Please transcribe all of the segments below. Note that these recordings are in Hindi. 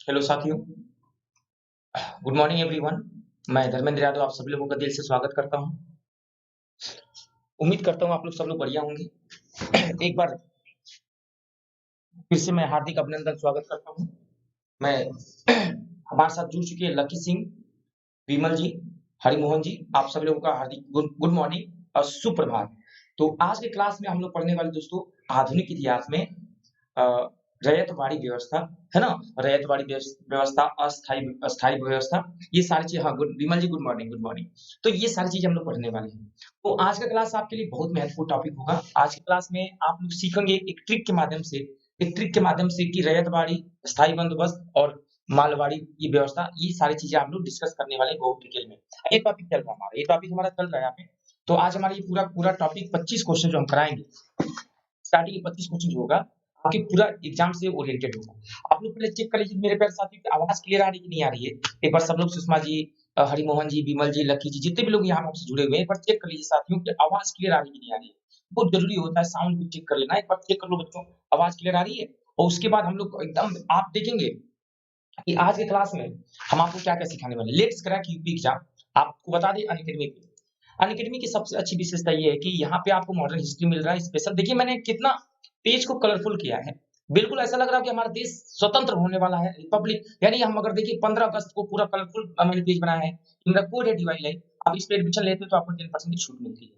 हेलो साथियों, गुड मॉर्निंग एवरीवन। मैं धर्मेंद्र यादव आप सभी लोगों का दिल से स्वागत करता हूं। उम्मीद करता हूं आप लोग सब लोग बढ़िया होंगे। एक बार फिर से मैं हार्दिक अभिनंदन स्वागत करता हूं। मैं हमारे साथ जुड़ चुके हैं लकी सिंह, विमल जी, हरिमोहन जी, आप सभी लोगों का हार्दिक गुड गुड मॉर्निंग और सुप्रभात। तो आज के क्लास में हम लोग पढ़ने वाले दोस्तों आधुनिक इतिहास में अ, रैयतवाड़ी व्यवस्था, है ना? रैयतवाड़ी व्यवस्था, अस्थायी अस्थायी व्यवस्था, ये सारी चीज़। हाँ, गुड विमल जी, गुड मॉर्निंग, गुड मॉर्निंग। तो ये सारी चीज़ हम लोग पढ़ने वाले हैं। तो आज का क्लास आपके लिए बहुत महत्वपूर्ण टॉपिक होगा। आज की क्लास में आप लोग सीखेंगे एक ट्रिक के माध्यम से कि रैयतवाड़ी, स्थायी बंदोबस्त और मालवाड़ी ये व्यवस्था, ये सारी चीज़ें हम लोग डिस्कस करने वाले हैं बहुत डिटेल में। ये टॉपिक चल रहा है हमारा, ये टॉपिक हमारा चल रहा है यहाँ पे। तो आज हमारा ये पूरा पूरा टॉपिक 25 क्वेश्चन जो हम कराएँगे, स्टार्टिंग के 25 क्वेश्चन जो होगा, आपके पूरा एग्जाम से ओरिएंटेड होगा। आप लोग पहले चेक कर लीजिए मेरे प्यारे साथियों की आवाज क्लियर आ रही है कि नहीं आ रही है। एक बार सब लोग, सुषमा जी, हरिमोहन जी, विमल जी, लकी जी, जितने भी लोग यहाँ हमसे जुड़े हुए हैं, एक बार चेक कर लीजिए साथियों की आवाज क्लियर आ रही है कि नहीं आ रही है। बहुत जरूरी होता है साउंड को चेक कर लेना। एक बार चेक कर लो बच्चों, आवाज क्लियर आ रही है। और उसके बाद हम लोग एकदम आप देखेंगे कि आज के क्लास में हम आपको क्या-क्या सिखाने वाले हैं। Let's crack UP exam. आपको बता दें अनअकैडमी पे, अनअकैडमी की सबसे अच्छी विशेषता ये है कि यहाँ पे आपको मॉडर्न हिस्ट्री मिल रहा है स्पेशल। देखिए मैंने कितना पेज को कलरफुल किया है। बिल्कुल ऐसा लग रहा है कि हमारा देश स्वतंत्र होने वाला है, रिपब्लिक। यानी हम अगर देखिए 15 अगस्त को पूरा कलरफुल मैंने पेज बनाया है। मेरा कोड है डीवाई लाइन। आप इस पे एडमिशन लेते हो तो आपको 10% की छूट मिलती है।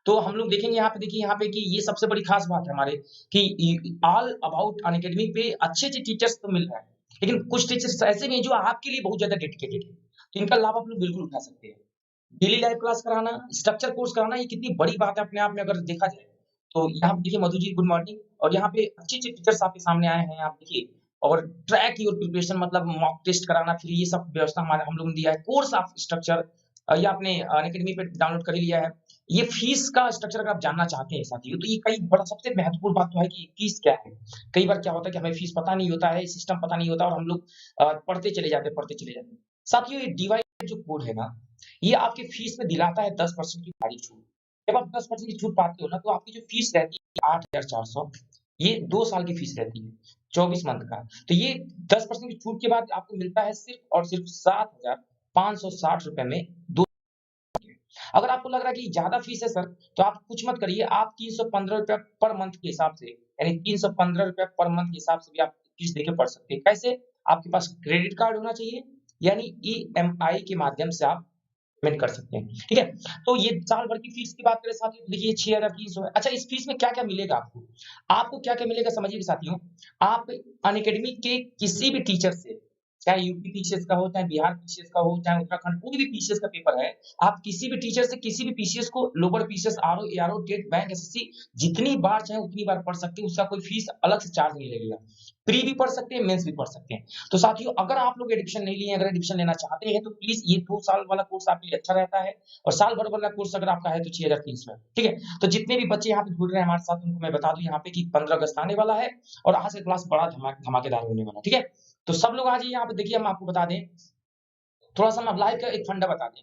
तो हम लोग देखेंगे यहाँ पे, देखिए यहाँ पे कि ये सबसे बड़ी खास बात है हमारे कि ऑल अबाउट अनअकैडमी पे अच्छे-अच्छे टीचर्स तो मिल रहे हैं। लेकिन कुछ टीचर्स ऐसे भी हैं जो आपके लिए बहुत ज़्यादा डेडिकेटेड है। तो इनका लाभ आप लोग बिल्कुल उठा सकते हैं। डेली लाइव क्लास कराना, स्ट्रक्चर कोर्स कराना, ये कितनी बड़ी बात है अपने आप में अगर देखा जाए। तो यहाँ पे देखिए मधु जी, गुड मॉर्निंग। और यहाँ पे अच्छे-अच्छे टीचर्स आपके सामने आए हैं, आप देखिए। और ट्रैक योर प्रिपरेशन मतलब मॉक टेस्ट कराना, फिर ये सब व्यवस्था हमारे हम लोगों ने दिया है। कोर्स ऑफ स्ट्रक्चर ये आपने अनअकैडमी पे डाउनलोड कर ही लिया है। ये फीस का स्ट्रक्चर अगर आप जानना चाहते हैं साथियों, तो ये कई बड़ा सबसे महत्वपूर्ण बात तो है कि फीस क्या है। कई बार क्या होता है कि हमें फीस पता नहीं होता है, सिस्टम पता नहीं होता और हम लोग पढ़ते चले जाते हैं, पढ़ते चले जाते हैं। साथियों ये डीवाई जो कोड है ना, ये आपके फीस में दिलाता है 10% की भारी छूट। जब आप 10% की छूट पाते हो ना, तो आपकी जो फीस रहती है 8,400, ये 2 साल की फीस रहती है, 24 मंथ का। तो ये 10% की छूट के बाद आपको मिलता है सिर्फ और सिर्फ 7,560 रुपए में 2। अगर आपको लग रहा है कि ज़्यादा फीस है सर, तो आप कुछ मत करिए, आप 315 रुपया पर मंथ के हिसाब से, यानी 315 रुपया पर मंथ के हिसाब से भी आप फीस देके पढ़ सकते हैं। कैसे? आपके पास क्रेडिट कार्ड होना चाहिए, यानी ईएमआई के माध्यम से आप पेमेंट कर सकते हैं, ठीक है? तो ये साल भर की फीस की बात करें साथियों, तो देखिए 6,300 है। अच्छा, इस फीस में क्या-क्या मिलेगा आपको? आपको क्या-क्या मिलेगा समझिए साथियों, आप अनअकैडमी के किसी भी टीचर से, चाहे यूपी पीसीएस का हो, चाहे बिहार पीसीएस का हो, चाहे उत्तराखंड, कोई भी पीसीएस का पेपर है, आप किसी भी टीचर से किसी भी पीसीएस को, lower PCS, RO, ARO, TET, bank, SSC, जितनी बार चाहे उतनी बार पढ़ सकते हैं, उसका कोई फीस अलग से चार्ज नहीं लगेगा। प्री भी पढ़ सकते हैं, मेंस भी पढ़ सकते हैं। तो साथियों अगर आप लोग एडमिशन नहीं लिए हैं, अगर एडमिशन लेना चाहते हैं, तो प्लीज ये 2 साल वाला कोर्स आपके लिए अच्छा रहता है। और साल भर वाला कोर्स अगर आपका है तो 6,300 है, ठीक है? तो जितने भी बच्चे यहाँ पे जुड़ रहे हैं हमारे साथ, उनको मैं बता दूं यहाँ पे कि 15 अगस्त आने वाला है और आज से क्लास बड़ा धमाकेदार होने वाला है, ठीक है? तो सब लोग आ जाइए यहाँ पे। देखिए हम आपको बता दें, थोड़ा सा हम लाइव का एक फंडा बता दें।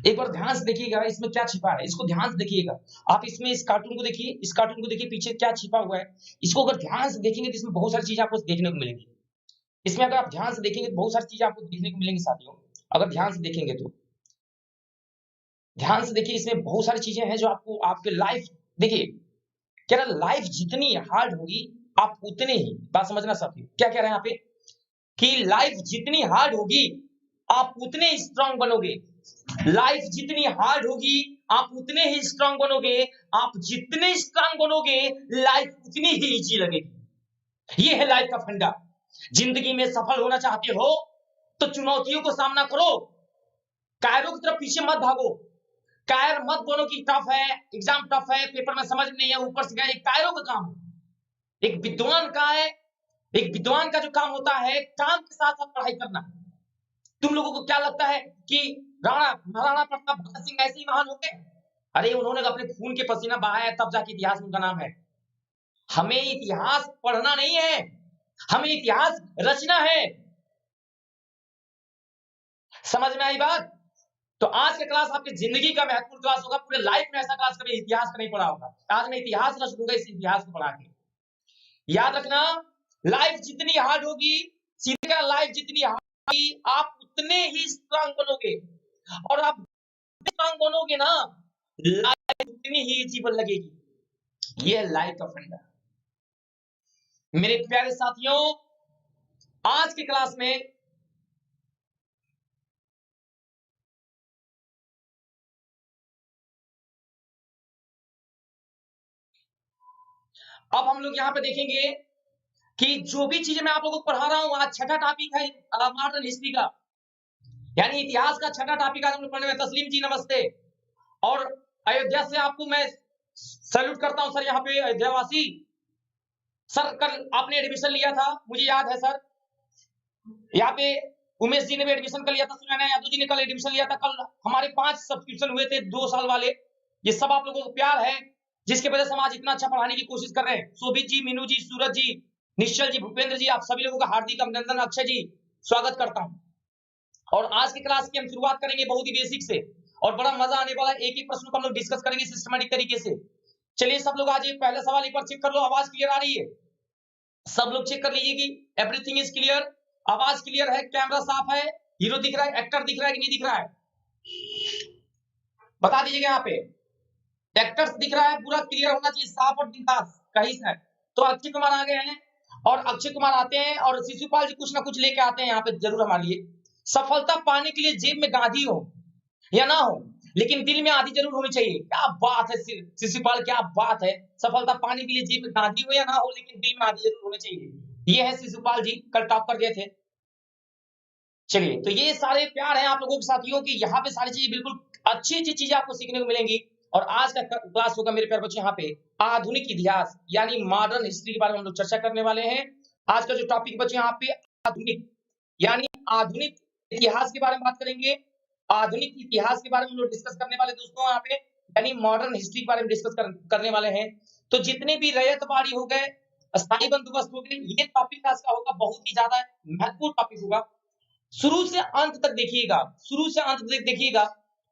एक बार ध्यान से देखिएगा इसमें क्या छिपा है, इसको ध्यान से देखिएगा। आप इसमें इस कार्टून को देखिए, इस कार्टून को देखिए, पीछे क्या छिपा हुआ है। इसको अगर ध्यान से देखेंगे तो इसमें बहुत सारी चीजें आपको देखने को मिलेंगी। इसमें अगर आप ध्यान से देखेंगे तो बहुत सारी चीजें आपको देखने को मिलेंगी साथियों। अगर ध्यान से देखेंगे तो ध्यान से देखिए, इसमें बहुत सारी चीजें हैं जो आपको आपके लाइफ, देखिए कह रहा लाइफ जितनी हार्ड होगी, आप उतने ही, बात समझना साथियों, क्या कह रहे हैं यहाँ पे कि लाइफ जितनी हार्ड होगी, आप उतने स्ट्रांग बनोगे। लाइफ जितनी हार्ड होगी, आप उतने ही स्ट्रांग बनोगे। आप जितने स्ट्रांग बनोगे, लाइफ उतनी ही इजी लगेगी। ये है लाइफ का फंडा। जिंदगी में सफल होना चाहते हो तो चुनौतियों को सामना करो, कायरों की तरफ पीछे मत भागो। कायर मत बनो कि टफ है, एग्जाम टफ है, पेपर में समझ नहीं है, ऊपर से गए। एक कायरों का काम है, एक विद्वान का है। एक विद्वान का जो काम होता है, काम के साथ साथ पढ़ाई करना। तुम लोगों को क्या लगता है कि राणा महाराणा प्रताप, भगत सिंह ऐसे ही महान हो गए? अरे उन्होंने अपने खून के पसीना बहाया है, तब जाके इतिहास में उनका नाम है। हमें इतिहास पढ़ना नहीं है, हमें इतिहास रचना है। समझ में आई बात? तो आज का क्लास आपकी जिंदगी का महत्वपूर्ण क्लास होगा। पूरे लाइफ में ऐसा क्लास कभी इतिहास का नहीं पढ़ा होगा। आज मैं इतिहास रच दूंगा इस इतिहास को पढ़ा के। याद रखना, लाइफ जितनी हार्ड होगी, सीधे कह लाइफ जितनी हार्ड आप उतने ही स्ट्रांग बनोगे, और आप स्ट्रांग बनोगे ना, लाइफ उतनी ही इजी लगेगी। ये लाइफ का फंडा। मेरे प्यारे साथियों, आज की क्लास में अब हम लोग यहां पे देखेंगे कि जो भी चीजें मैं आप लोगों को पढ़ा रहा हूं, आज छठा टॉपिक है मॉडर्न हिस्ट्री का, यानी इतिहास का छठा टॉपिक आज हम लोग पढ़ने में। तस्लीम जी नमस्ते, और अयोध्या से आपको मैं सैल्यूट करता हूं सर। यहाँ पे अयोध्यावासी सर, कल आपने एडमिशन लिया था, मुझे याद है सर। यहाँ पे उमेश जी ने भी एडमिशन कर लिया था, सुनैना यादव जी ने कल एडमिशन लिया था। कल हमारे 5 सब्सक्रिप्शन हुए थे 2 साल वाले। ये सब आप लोगों को प्यार है, जिसके वजह से हम आज इतना अच्छा पढ़ाने की कोशिश कर रहे हैं। शोभित जी, मीनू जी, सूरज जी, निश्चल जी, भूपेंद्र जी, आप सभी लोगों का हार्दिक अभिनंदन। अक्षय जी, स्वागत करता हूं। और आज की क्लास की हम शुरुआत करेंगे बहुत ही बेसिक से, और बड़ा मजा आने वाला है। एक एक प्रश्न को हम लोग डिस्कस करेंगे सिस्टमैटिक तरीके से। चलिए सब लोग आज पहला सवाल एक बार चेक कर लो। आवाज क्लियर आ रही है? सब लोग चेक कर लीजिए कि एवरीथिंग इज क्लियर, आवाज क्लियर है, कैमरा साफ है, हीरो दिख रहा है, एक्टर दिख रहा है कि नहीं दिख रहा है? बता दीजिएगा। यहाँ पे एक्टर्स दिख रहा है, पूरा क्लियर होना चाहिए, साफ और बिंदास कहीं से। तो अक्षय कुमार आ गए हैं, और अक्षय कुमार आते हैं और शिशुपाल जी कुछ ना कुछ लेके आते हैं यहाँ पे जरूर हमारे लिए। सफलता पाने के लिए जेब में गांधी हो या ना हो, लेकिन दिल में आधी जरूर होनी चाहिए। क्या बात है शिशुपाल, क्या बात है। सफलता पाने के लिए जेब में गांधी हो या ना हो, लेकिन दिल में आधी जरूर होनी चाहिए। ये है शिशुपाल जी, कल टॉप कर गए थे। चलिए, तो ये सारे प्यार हैं आप लोगों के साथियों की। यहाँ पे सारी चीजें बिल्कुल अच्छी अच्छी चीजें आपको सीखने को मिलेंगी। और आज का क्लास होगा मेरे प्यारे बच्चों यहाँ पे आधुनिक इतिहास यानी मॉडर्न हिस्ट्री के बारे में हम लोग चर्चा करने वाले हैं। आज का जो टॉपिक बच्चों यहाँ पे आधुनिक यानी आधुनिक इतिहास के बारे में बात करेंगे। आधुनिक इतिहास के बारे में हम लोग डिस्कस करने वाले दोस्तों यहाँ पे, यानी मॉडर्न हिस्ट्री के बारे में डिस्कस करने वाले हैं। तो जितने भी रैयतवाड़ी हो गए, स्थायी बंदोबस्त हो गए, ये टॉपिक आज का होगा, बहुत ही ज्यादा महत्वपूर्ण टॉपिक होगा। शुरू से अंत तक देखिएगा, शुरू से अंत तक देखिएगा,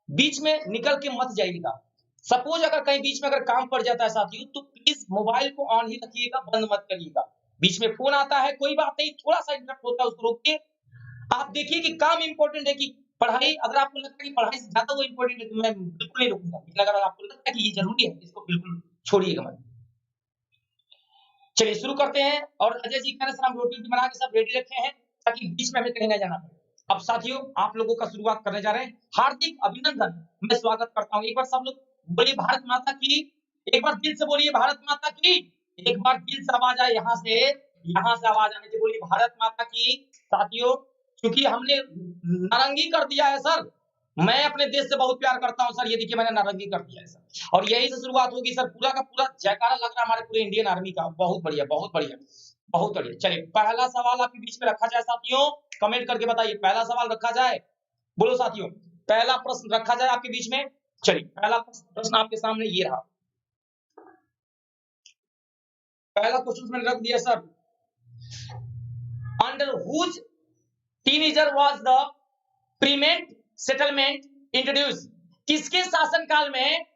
बीच में निकल के मत जाइएगा। सपोज अगर कहीं बीच में अगर काम पड़ जाता है साथियों, तो प्लीज मोबाइल को ऑन ही रखिएगा, बंद मत करिएगा। बीच में फोन आता है, कोई बात नहीं, थोड़ा सा इंटरप्ट होता है, उसको रोक के आप देखिए कि काम इंपॉर्टेंट है कि पढ़ाई। अगर आपको लगता है कि पढ़ाई से ज्यादा वो इंपॉर्टेंट है, तो मैं बिल्कुल नहीं रुकूंगा। लेकिन अगर आपको लगता है कि ये जरूरी है, इसको बिल्कुल छोड़िएगा मत। चलिए शुरू करते हैं। और अजय जी कह रहे सर हम रोटी बना के सब रेडी रखे हैं, ताकि बीच में हमें कहीं ना जाना पड़े। अब साथियों आप लोगों का शुरुआत करने जा रहे हैं। हार्दिक अभिनंदन, मैं स्वागत करता हूं। एक बार सब लोग बोलिए भारत माता की, एक बार दिल से बोलिए भारत माता की, एक बार दिल से आवाज आए, यहाँ से आवाज आने से बोलिए भारत माता की। साथियों क्योंकि हमने नारंगी कर दिया है सर, मैं अपने देश से बहुत प्यार करता हूं सर। ये देखिए मैंने नारंगी कर दिया है सर, और यही से शुरुआत होगी सर। पूरा का पूरा जयकारा लग रहा है हमारे पूरे इंडियन आर्मी का। बहुत बढ़िया, बहुत बढ़िया, बहुत बढ़िया। चलिए पहला सवाल आपके बीच में रखा जाए साथियों, कमेंट करके बताइए पहला सवाल रखा जाए। बोलो साथियों, पहला प्रश्न रखा जाए आपके बीच में। चलिए पहला प्रश्न आपके सामने ये रहा। पहला क्वेश्चन मैंने रख दिया sir, under whose tenure was the permanent settlement introduce. किसके शासनकाल में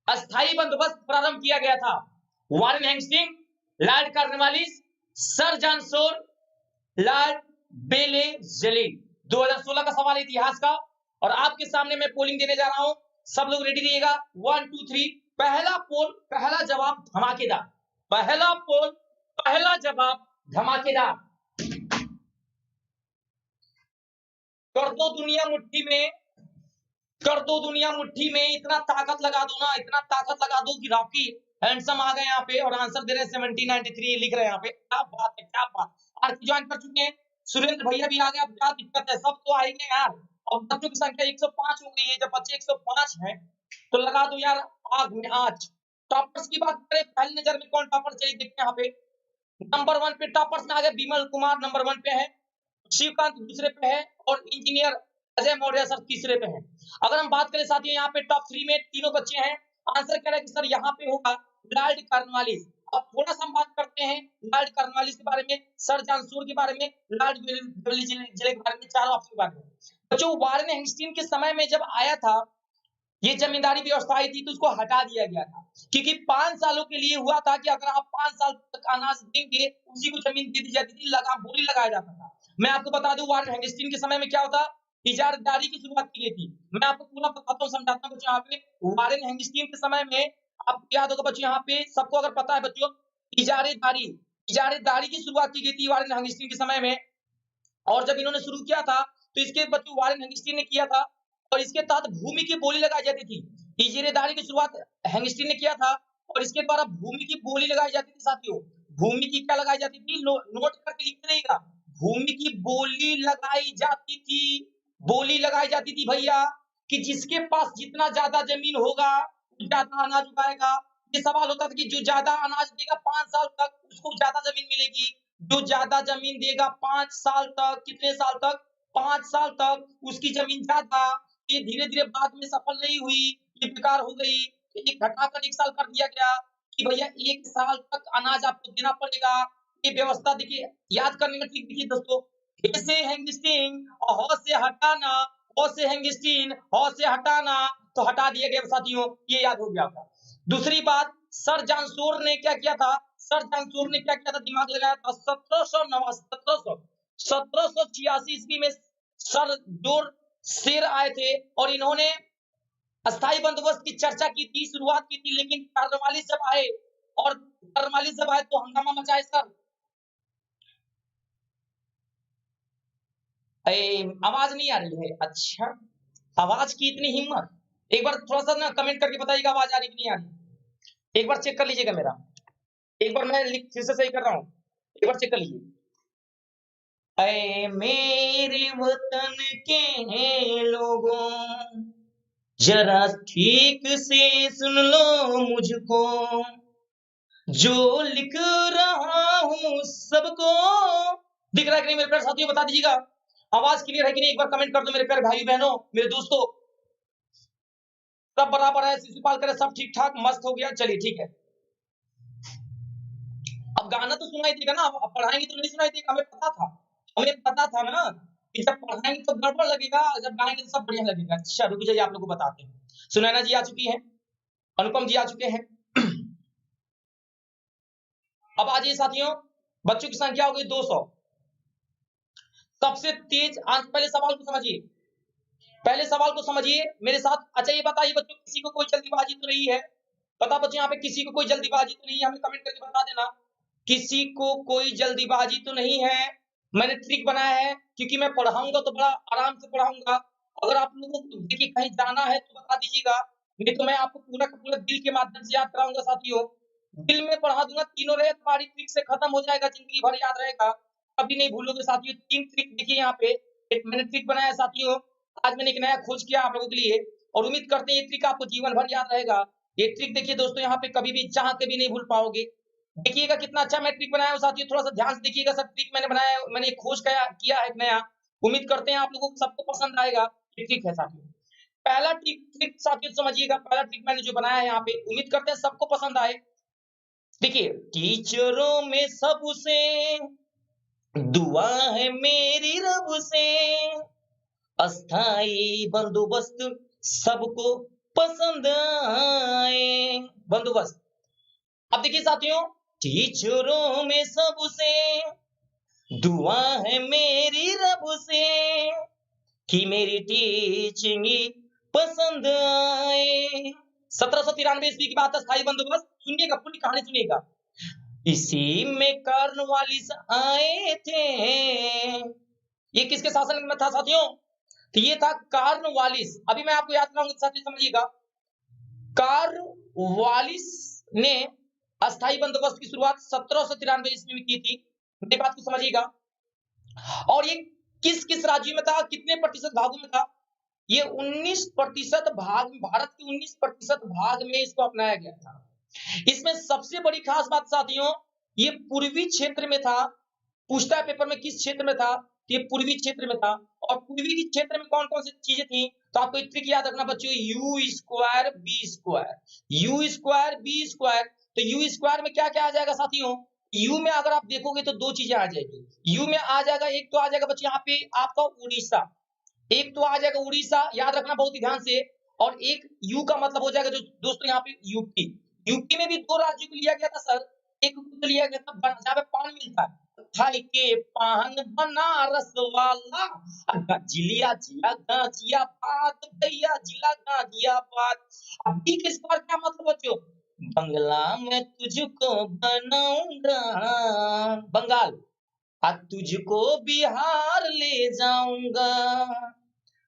अस्थायी बंदोबस्त प्रारंभ किया गया था? Warren Hastings, Lord Cornwallis, sir John Shore, Lord Wellesley. 2016 का सवाल इतिहास का, और आपके सामने मैं पोलिंग देने जा रहा हूं। सब लोग रेडी रहिएगा। 1 2 3। पहला पोल, पहला जवाब धमाकेदार। पहला पोल, पहला जवाब धमाकेदार। कर दो दुनिया मुट्ठी में, कर दो दुनिया मुट्ठी में। इतना ताकत लगा दो ना, इतना ताकत लगा दो कि रॉकी हैंडसम आ गए यहाँ पे और आंसर दे रहे हैं 1793 लिख रहे हैं यहाँ पे। क्या बात है, क्या बात। आरती ज्वाइन कर चुके हैं, सुरेंद्र भैया भी आ गए। अब क्या दिक्कत है, सब तो आएंगे यार। और बच्चों की संख्या 105 हो गई है। जब बच्चे 105 हैं तो लगा दो यार आग में आँच। टॉपर्स की बात करें, पहली नजर में कौन टॉपर, चलिए देखते हैं यहाँ पे। नंबर 1 पे टॉपर्स में आ गए विमल कुमार, नंबर 1 पे है। शिवकांत दूसरे पे है, और इंजीनियर अजय मौर्य सर तीसरे पे हैं। अगर हम बात करें साथियों, यहाँ पे टॉप 3 में तीनों बच्चे हैं। आंसर कह रहे हैं कि सर यहाँ पे होगा लॉर्ड कॉर्नवालिस। अब थोड़ा सा हम बात करते हैं लॉर्ड कॉर्नवालिस के बारे में, सर जॉन शोर के बारे में, लॉर्ड बेले-जेली के बारे में, चारों ऑप्शन के बारे में। बच्चों वारेन हेस्टिंग के समय में जब आया था, ये जमींदारी व्यवस्था आई थी, तो उसको हटा दिया गया था, क्योंकि 5 सालों के लिए हुआ था कि अगर आप 5 साल तक अनाज देंगे, उसी को जमीन दे दी जाती थी, लगा बोली लगाया जाता था। मैं आपको बता दूं वारेन हेस्टिंग के समय में क्या होता, इजारादारी की शुरुआत की गई थी। मैं आपको पूरा बताता हूँ, समझाता हूँ बच्चों। यहाँ पे वारेन हेस्टिंग के समय में आपको याद होगा बच्चों, यहाँ पे सबको अगर पता है बच्चों, इजारेदारी इजारेदारी की शुरुआत की गई थी वारेन हेस्टिंग के समय में। और जब इन्होंने शुरू किया था तो इसके बच्चों वारेन हेस्टिंग ने किया था, और इसके तहत भूमि की बोली लगाई जाती थी। इजारेदारी की शुरुआत हेस्टिंग ने किया था और इसके द्वारा भूमि की बोली लगाई जाती थी साथियों। भूमि की क्या लगाई जाती थी, नोट करके लिखते रहिएगा, भूमि की बोली लगाई जाती थी। बोली लगाई जाती थी भैया, कि जिसके पास जितना ज्यादा जमीन होगा ज्यादा अनाज उगाएगा। ये सवाल होता था कि जो ज्यादा अनाज देगा 5 साल तक उसको ज्यादा जमीन मिलेगी, जो ज्यादा जमीन देगा 5 साल तक, कितने साल तक, 5 साल तक उसकी जमीन ज्यादा। ये धीरे धीरे बाद में सफल नहीं हुई, ये बेकार हो गई, ये घटाकर 1 साल कर दिया गया कि भैया 1 साल तक अनाज आपको देना पड़ेगा। ये व्यवस्था देखिए, याद करने का ट्रिक देखिए दोस्तों, हे से हेंगस्टीन और ह से हटाना, ह से हेंगस्टीन, ह से हटाना, तो हटा दिया गया साथियों, ये याद हो गया आपका। दूसरी बात, सर जांसोर ने क्या किया था, सर जांसोर ने क्या किया था, दिमाग लगाया था। 1786 ईस्वी में सर जोर शेर आए थे और इन्होंने अस्थायी बंदोबस्त की चर्चा की थी, शुरुआत की थी, लेकिन कार्नवालिस जब आए, और कार्नवालिस जब आए तो हंगामा मचाए सर। आवाज नहीं आ रही है, अच्छा, आवाज की इतनी हिम्मत। एक बार थोड़ा सा ना कमेंट करके बताइएगा आवाज आ रही कि नहीं आ रही। एक बार चेक कर लीजिएगा मेरा, एक बार मैं फिर से सही कर रहा हूँ, एक बार चेक कर लीजिए। ऐ मेरे वतन के लोगों, जरा ठीक से सुन लो मुझको, जो लिख रहा हूँ सबको। दिख रहा है कि नहीं मेरे प्यारे साथियों, बता दीजिएगा। आवाज क्लियर है कि नहीं, एक बार कमेंट कर दो मेरे प्यारे भाई बहनों, मेरे दोस्तों। सब बराबर है, शिशुपाल करे सब ठीक ठाक मस्त हो गया, चलिए ठीक है। अब गाना तो सुनाई देगा ना, अब पढ़ाएंगे तो नहीं सुनाई देगा, हमें पता था ना कि जब पढ़ाएंगे तो गड़बड़ लगेगा, जब गाएंगे तो सब बढ़िया लगेगा। अच्छा रुक जाइए, आप लोगों को बताते हैं। सुनैना जी आ चुकी हैं, अनुपम जी आ चुके हैं। अब आ जाइए साथियों, बच्चों की संख्या हो गई 200। सबसे तेज आज पहले सवाल को समझिए, पहले सवाल को समझिए मेरे साथ। अच्छा ये बताइए बच्चों, किसी को कोई जल्दीबाजी तो नहीं है? पता बच्चों, यहाँ पे किसी को कोई जल्दीबाजी तो नहीं है, हमें कमेंट करके बता देना। किसी को कोई जल्दीबाजी तो नहीं है? मैंने ट्रिक बनाया है, क्योंकि मैं पढ़ाऊंगा तो बड़ा आराम से पढ़ाऊंगा। अगर आप लोगों को देखिए कहीं जाना है तो बता दीजिएगा, नहीं तो मैं आपको पूरा का पूरा दिल के माध्यम से याद कराऊंगा साथियों। दिल में पढ़ा दूंगा, तीनों रहे तुम्हारी ट्रिक से खत्म हो जाएगा, जिंदगी भर याद रहेगा, कभी नहीं भूलोगे साथियों। 3 ट्रिक देखिए यहाँ पे, एक मैंने ट्रिक बनाया है साथियों, आज मैंने एक नया खोज किया आप लोगों के लिए, और उम्मीद करते हैं ये ट्रिक आपको जीवन भर याद रहेगा। ये ट्रिक देखिए दोस्तों, यहाँ पे कभी भी चाह के भी नहीं भूल पाओगे। देखिएगा कितना अच्छा मैं ट्रिक बनाया हूँ साथियों, थोड़ा सा ध्यान से देखिएगा। सब ट्रिक मैंने बनाया है, मैंने एक खोज किया है एक नया। उम्मीद करते हैं आप लोगों को सबको पसंद आएगा। ये ट्रिक है साथियों, पहला ट्रिक ट्रिक साथियों समझिएगा। पहला ट्रिक मैंने जो बनाया है यहाँ पे, उम्मीद करते हैं सबको पसंद आए। देखिए, टीचरों में सबसे दुआ है मेरी रब से, अस्थाई बंदोबस्त सबको पसंद आए। बंदोबस्त, अब देखिए साथियों, टीचरों में सबसे दुआ है मेरी रब से, कि मेरी टीचिंग पसंद आए। 1793 ईस्वी की बात है, स्थायी बंदोबस्त। सुनिएगा, पूरी कहानी सुनिएगा। इसी में कार्नवालिस आए थे, ये किसके शासन में था साथियों? तो ये था कार्नवालिस। अभी मैं आपको याद कराऊंगा साथियों, समझिएगा। कार्नवालिस ने अस्थायी बंदोबस्त की शुरुआत 1793 ईस्वी में की थी, मेरी बात को समझिएगा। और ये किस किस राज्य में था, कितने प्रतिशत भागों में था? ये 19% भाग, भारत के 19% भाग में इसको अपनाया गया था। इसमें सबसे बड़ी खास बात साथियों, ये पूर्वी क्षेत्र में था। पूछता है पेपर में किस क्षेत्र में था, तो ये पूर्वी क्षेत्र में था। और पूर्वी के क्षेत्र में कौन कौन सी चीजें थी, तो आपको एक ट्रिक याद रखना बच्चों, U square B square, U square B square. तो यू स्क्वायर में क्या क्या आ जाएगा साथियों? यू में अगर आप देखोगे तो दो चीजें आ जाएगी। यू में आ जाएगा, एक तो आ जाएगा बच्चों यहाँ पे आपका उड़ीसा, एक तो आ जाएगा उड़ीसा, याद रखना बहुत ही ध्यान से। और एक यू का मतलब हो जाएगा जो दोस्तों यहाँ पे यूपी। यूपी में भी 2 राज्यों को लिया गया था सर। एक को लिया गया था जहाँ पे पान मिलता है, खाई के पान बनारस वाला, जिलिया जिया गाजिया बात भैया जिला गाजिया बात। अब बी किस पर क्या मतलब बच्चों, बंगला में तुझको बनाऊंगा, बंगाल, आज तुझको बिहार ले जाऊंगा,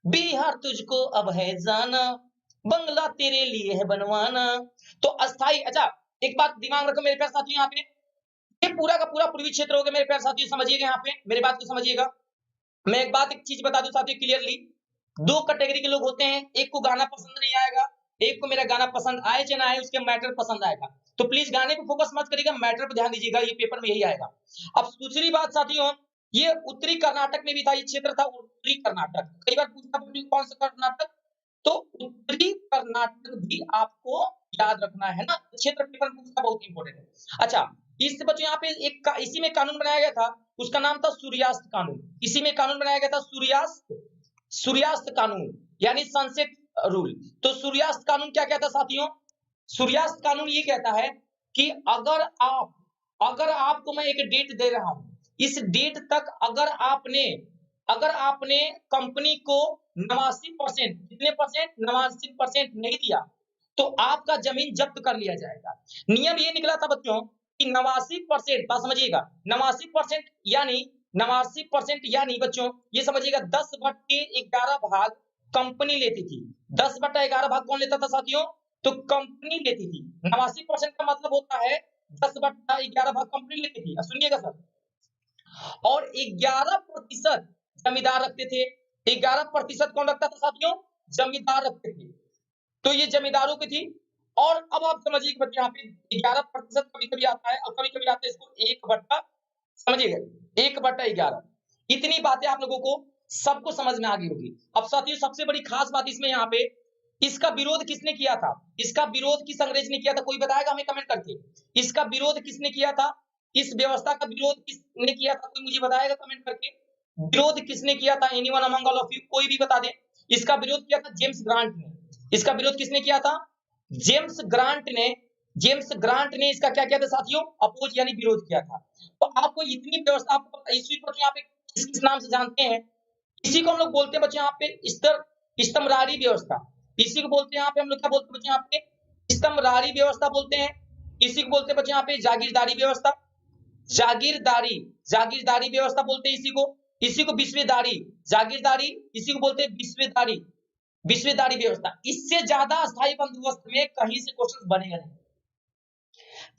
बिहार तुझको अब है जाना, बंगला तेरे लिए है बनवाना। तो अस्थाई, अच्छा एक बात दिमाग रखो मेरे प्यारे साथियों, यहाँ पे ये पूरा का पूरा पूर्वी क्षेत्र हो गया मेरे प्यारे साथियों, समझिएगा यहाँ पे मेरी बात को समझिएगा। मैं एक बात एक चीज बता दूं साथियों क्लियरली, दो कैटेगरी के लोग होते हैं, एक को गाना पसंद नहीं आएगा, एक को मेरा गाना पसंद आए चाहे ना आए उसके मैटर पसंद आएगा। तो प्लीज गाने पे फोकस मत करिएगा, मैटर पे ध्यान दीजिएगा, ये पेपर में यही आएगा। अब दूसरी बात साथियों, ये उत्तरी कर्नाटक में भी था, ये क्षेत्र था उत्तरी कर्नाटक, कई बार पूछा कौन सा कर्नाटक, तो उत्तरी कर्नाटक भी आपको याद रखना है ना, क्षेत्र पेपर पूछना बहुत इंपॉर्टेंट है। अच्छा इससे बच्चों यहाँ पे एक इसी में कानून बनाया गया था, उसका नाम था सूर्यास्त कानून, इसी में कानून बनाया गया था सूर्यास्त कानून, यानी सनसेट रूल। तो सूर्यास्त कानून क्या कहता है साथियों, सूर्यास्त कानून ये कहता है कि अगर आपको मैं एक डेट दे रहा हूं, इस डेट तक अगर आपने कंपनी को 89% कितने परसेंट 89% नहीं दिया तो आपका जमीन जब्त कर लिया जाएगा। नियम ये निकला था बच्चों कि 89%, बात समझिएगा, 89% यानी बच्चों ये समझिएगा 10/11 भाग कंपनी लेती थी। 10/11 भाग कौन लेता था साथियों, तो कंपनी लेती थी। 89% का मतलब होता है 10/11 भाग कंपनी लेती थी, सुनिएगा सर, और 11% जमींदार रखते थे। 11% कौन रखता था साथियों, जमींदार रखते थे, तो ये जमींदारों की थी। और अब आप समझिए कि बच्चे यहाँ पे 11% कभी कभी आता है और कभी कभी आता है इसको 1/, समझिएगा 1/11। इतनी बातें आप लोगों को सबको समझ में आ गई होगी। अब साथियों सबसे बड़ी खास बात इसमें यहाँ पे, इसका विरोध किसने किया था, इसका विरोध किस अंग्रेज ने किया था, कोई बताएगा हमें कमेंट करके, इसका विरोध किसने किया था, इस व्यवस्था का विरोध किसने किया था, कोई मुझे बताएगा कमेंट करके, विरोध किसने किया था, anyone among all of you, कोई भी बता दे। इसका विरोध किया था जेम्स ग्रांट ने, इसका विरोध किसने किया था, जेम्स ग्रांट ने इसका क्या किया था साथियों, अपोज यानी विरोध किया था। तो आपको इतनी व्यवस्था, आपको इसी को यहाँ पे किस नाम से जानते हैं, इसी को हम लोग बोलते हैं बच्चे यहाँ पे स्तंभरारी व्यवस्था, इसी को बोलते हैं यहाँ पे हम लोग क्या बोलते हैं बच्चे यहाँ पे स्तंभरारी व्यवस्था बोलते हैं। इसी को बोलते हैं बच्चे यहाँ पे जागीरदारी व्यवस्था, जागीरदारी व्यवस्था बोलते हैं इसी को विश्वेदारी, जागीरदारी, इसी को बोलते हैं विश्वेदारी व्यवस्था। इससे ज्यादा अस्थायी बंदोबस्त में कहीं से क्वेश्चन बनेगा नहीं।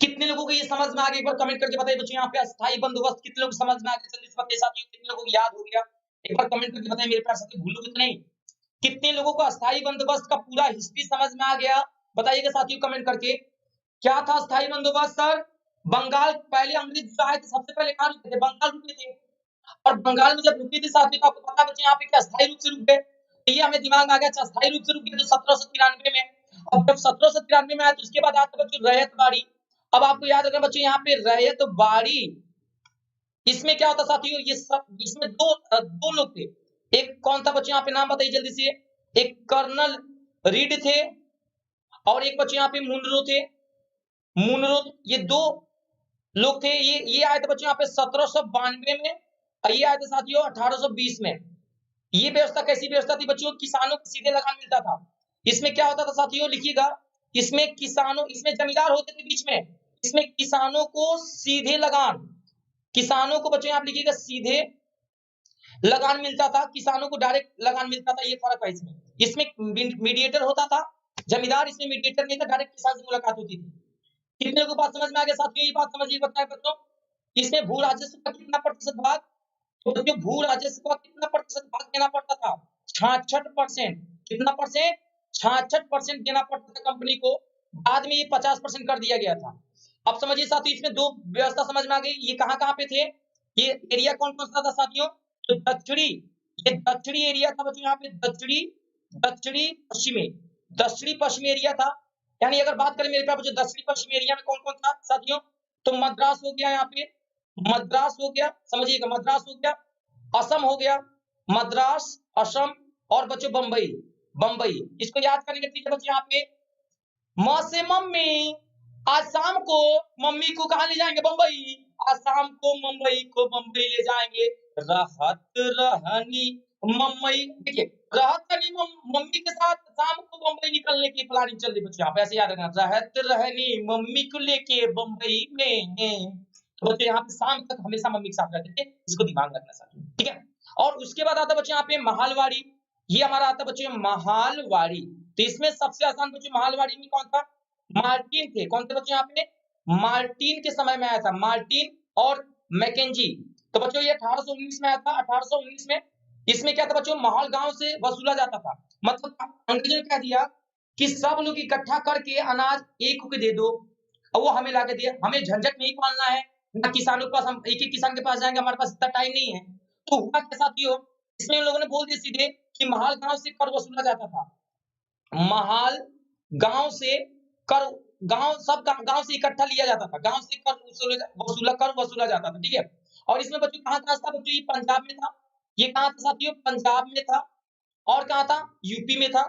कितने लोगों को ये समझ में आ गया, एक बार कमेंट करके बताइए बच्चों, यहाँ पे अस्थायी बंदोबस्त कितने लोग समझ में आ गया, जल्दी से बताइए साथियों, कितने लोगों को याद हो गया, एक बार कमेंट करके बताइए मेरे प्यारे साथी, भूलोगे तो नहीं। कितने लोगों को अस्थायी बंदोबस्त का पूरा हिस्ट्री समझ में आ गया, बताइएगा साथियों कमेंट करके। क्या था अस्थायी बंदोबस्त सर, बंगाल, पहले अंग्रेज आए थे सबसे पहले कहाँ रुके थे, बंगाल रुके थे, और बंगाल में जब रुके थे साथियों तो आपको पता बच्चे यहाँ पे क्या अस्थायी रूप से रुक गए, ये हमें दिमाग में आ गया, अस्थायी रूप से रुक गए तो 1793 में। अब जब 1793 में आया तो उसके बाद आता बच्चों रैयत बाड़ी। अब आपको याद रखना बच्चों यहाँ पे रैयत बाड़ी, इसमें क्या होता साथियों, ये सब इसमें दो लोग थे, एक कौन था बच्चों यहाँ पे नाम बताइए जल्दी से, एक कर्नल रीड थे और एक बच्चों यहाँ पे मुनरो, ये दो लोग थे, ये आए थे बच्चों यहाँ पे 1792 में, ये आए थे साथियों 1820 में। ये व्यवस्था कैसी व्यवस्था थी बच्चों, किसानों को सीधे लगान मिलता था। इसमें क्या होता था साथियों लिखिएगा, इसमें जमींदार होते थे बीच में, इसमें किसानों को सीधे लगान, किसानों को बच्चों यहाँ लिखिएगा सीधे लगान मिलता था, किसानों को डायरेक्ट लगान मिलता था, ये फर्क है इसमें। इसमें मीडिएटर होता था जमींदार, इसमें मीडिएटर नहीं था, डायरेक्ट किसान से मुलाकात होती थी। कितने को बात समझ में आ गया साथियों, ये बात समझिए बताएं बच्चों। इसमें भू राजस्व का कितना प्रतिशत भाग, तो बच्चों भू राजस्व का कितना प्रतिशत भाग देना पड़ता था, 66%, कितना परसेंट, 66% देना पड़ता था कंपनी को, बाद में ये 50% कर दिया गया था। अब समझिए साथियों इसमें दो व्यवस्था समझ में आ गई, ये कहाँ पे थे, ये एरिया कौन कौन सा था साथियों, तो दक्षिणी एरिया था बच्चों यहाँ पे, दक्षिणी पश्चिमी एरिया था। यानी अगर बात करें मेरे पास जो दक्षिणी पश्चिमी एरिया में कौन कौन था साथियों, तो मद्रास हो गया, यहाँ पे मद्रास हो गया, समझिएगा मद्रास हो गया, असम हो गया, मद्रास असम, और बच्चों बंबई, इसको याद करेंगे ठीक है बच्चों। यहाँ पे माँ से मम्मी, आज शाम को मम्मी को कहा ले जाएंगे, बंबई, आसाम को मुंबई को बम्बई ले जाएंगे। रहत रहनी मम्मई, देखिए रहत रहनी मम्मी के साथ शाम को बम्बई निकलने की प्लानिंग चल रही बच्चों, आप ऐसे याद रखना, रहत रहनी मम्मी को लेके बम्बई में। तो बच्चों यहाँ पे शाम तक हमेशा मम्मी के साथ रहते थे, इसको दिमाग रखना साथियों, ठीक है। और उसके बाद आता है बच्चों यहाँ पे महालवाड़ी, ये हमारा आता है बच्चों महालवाड़ी। तो इसमें सबसे आसान बच्चों महालवाड़ी में कौन था, मार्टिन थे। कौन थे बच्चों यहाँ पे, मार्टिन के समय में आया था, मार्टिन और मैकेंजी। तो बच्चों ये 1819 में आया था, 1819 में। इसमें क्या था बच्चों, माहौल गांव से वसूला जाता था, मतलब अंग्रेजों ने कह दिया कि सब लोग इकट्ठा करके अनाज एक को दे दो, और वो हमें लाके दिया, हमें झंझट नहीं पालना है ना, किसानों के पास हम एक एक किसान के पास जाएंगे, हमारे पास इतना टाइम नहीं है। तो हुआ क्या साथियों, इसमें लोगों ने बोल दिया सीधे कि महाल गांव से कर वसूला जाता था, महाल गांव से कर, गांव सब गांव से इकट्ठा लिया जाता था, गांव से कर वसूला जाता था, ठीक है। और इसमें बच्चों कहां था बच्चों, ये पंजाब में था, ये कहां था साथियों, पंजाब में था, और कहां था, यूपी में था,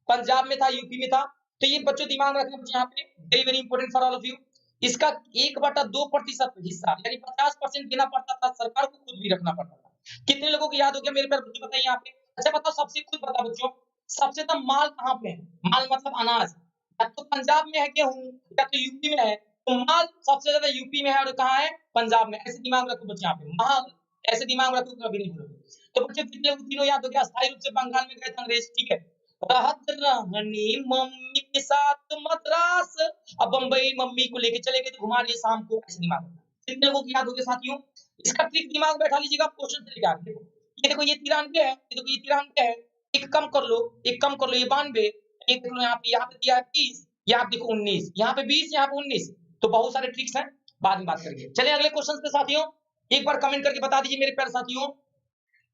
पंजाब में था, यूपी में था। तो ये बच्चों दिमाग रखना बच्चों यहाँ पे, very very important for all of you. इसका 1/2% हिस्सा यानी 50% देना पड़ता था, सरकार को खुद भी रखना पड़ता था। कितने लोगों को याद हो गया मेरे पर बच्चों बताइए यहाँ पे। अच्छा बताओ, सबसे खुद बताओ बच्चों, सबसे ज्यादा माल कहाँ पे है, माल मतलब अनाज, या तो पंजाब में है गेहूं, या तो यूपी में है। तो माल सबसे ज्यादा यूपी में है और कहाँ है, पंजाब में। ऐसे दिमाग रखो बच्चे यहाँ पे, माल ऐसे दिमाग रखो, कभी नहीं भूलोगे। तो बच्चे कितने तीनों याद हो गया, अस्थायी रूप से बंगाल में गए थे अंग्रेज, ठीक है। रहत रहनी मम्मी के साथ मद्रास, अब बम्बई मम्मी को लेके चले गए थे घुमा लिए शाम को, ऐसे दिमाग रखना। कितने लोगों को याद हो गया साथियों, इसका ट्रिक दिमाग बैठा लीजिएगा, क्वेश्चन से लेके आगे देखो, ये देखो ये 93 है, ये देखो ये 93 है, एक कम कर लो, एक कम कर लो, ये 92, एक देख लो यहाँ पे दिया है 30, यहाँ पे देखो 19, यहाँ पे 20, यहाँ पे 19। तो बहुत सारे ट्रिक्स हैं, बाद में बात करेंगे। चलिए अगले क्वेश्चन पे साथियों, एक बार कमेंट करके बता दीजिए मेरे प्यारे साथियों,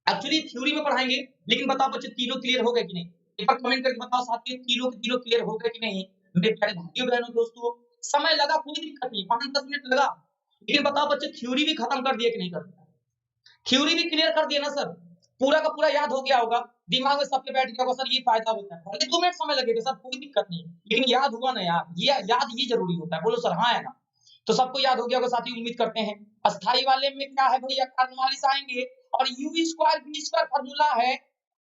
एक्चुअली थ्योरी में पढ़ाएंगे, लेकिन बताओ बच्चे तीनों क्लियर हो गए कि नहीं, एक बार कमेंट करके बताओ साथियों, तीनों के तीनों क्लियर हो गए कि नहीं मेरे प्यारे भाइयों बहनों दोस्तों। समय लगा, कोई दिक्कत नहीं, 5-10 मिनट लगा, लेकिन बताओ बच्चे थ्योरी भी खत्म कर दिया कि नहीं कर दिया, थ्योरी भी क्लियर कर दिया ना सर, पूरा का पूरा याद हो गया होगा, दिमाग में सबके बैठ गया होगा, सर ये फायदा होता है, भले 2 मिनट समय लगेगा सर, कोई दिक्कत नहीं, लेकिन याद हुआ ना यार, ये याद ये जरूरी होता है, बोलो सर हाँ है ना। तो सबको याद हो गया होगा साथियों, उम्मीद करते हैं। अस्थाई वाले में क्या है भैया, कार्नवालिस आएंगे, और U square B square formula है,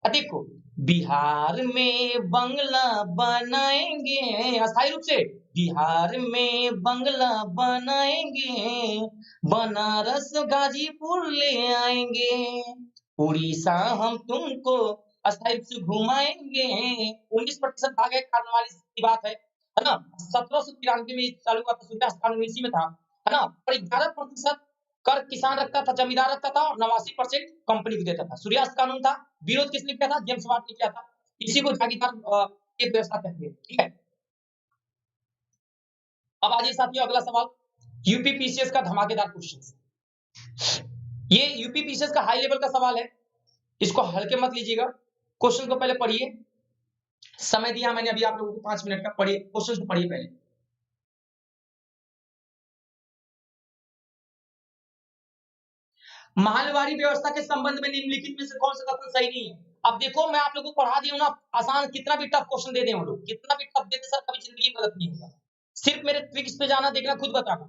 देखो बिहार में बंगला बनाएंगे, अस्थायी रूप से बिहार में बंगला बनाएंगे, बनारस गाजीपुर ले आएंगे, उड़ीसा हम तुमको अस्थायी रूप से घुमाएंगे। 19% भाग है, कार्नवालिस की बात है ना। 1793 में चालू हुआ था, सूर्यास्त कानून इसी में था, है ना। और 11% कर किसान रखता था, जमींदार रखता था, और 89% कंपनी को देता था। सूर्यास्त कानून था, विरोध किसने किया था, जेम्स वाट ने किया था, इसी को जागीरदार की व्यवस्था कहते हैं, ठीक है। अब आइए साथियों अगला सवाल, यूपीपीसीएस का धमाकेदार क्वेश्चन, ये यूपीपीसीएस का हाई लेवल का सवाल है, इसको हल्के मत लीजिएगा। क्वेश्चन को पहले पढ़िए, समय दिया मैंने अभी आप लोगों को 5 मिनट का, पढ़िए क्वेश्चन को, पढ़िए पहले। महलवारी व्यवस्था के संबंध में निम्नलिखित में से कौन सा कथन सही नहीं है। अब देखो मैं आप लोगों को पढ़ा दिया हूं ना, आसान, कितना भी टफ क्वेश्चन दे दें वो लोग, कितना भी टफ दे दे सर, कभी जिंदगी में गलत नहीं होगा, सिर्फ मेरे ट्रिक्स पे जाना, देखना, खुद बताना।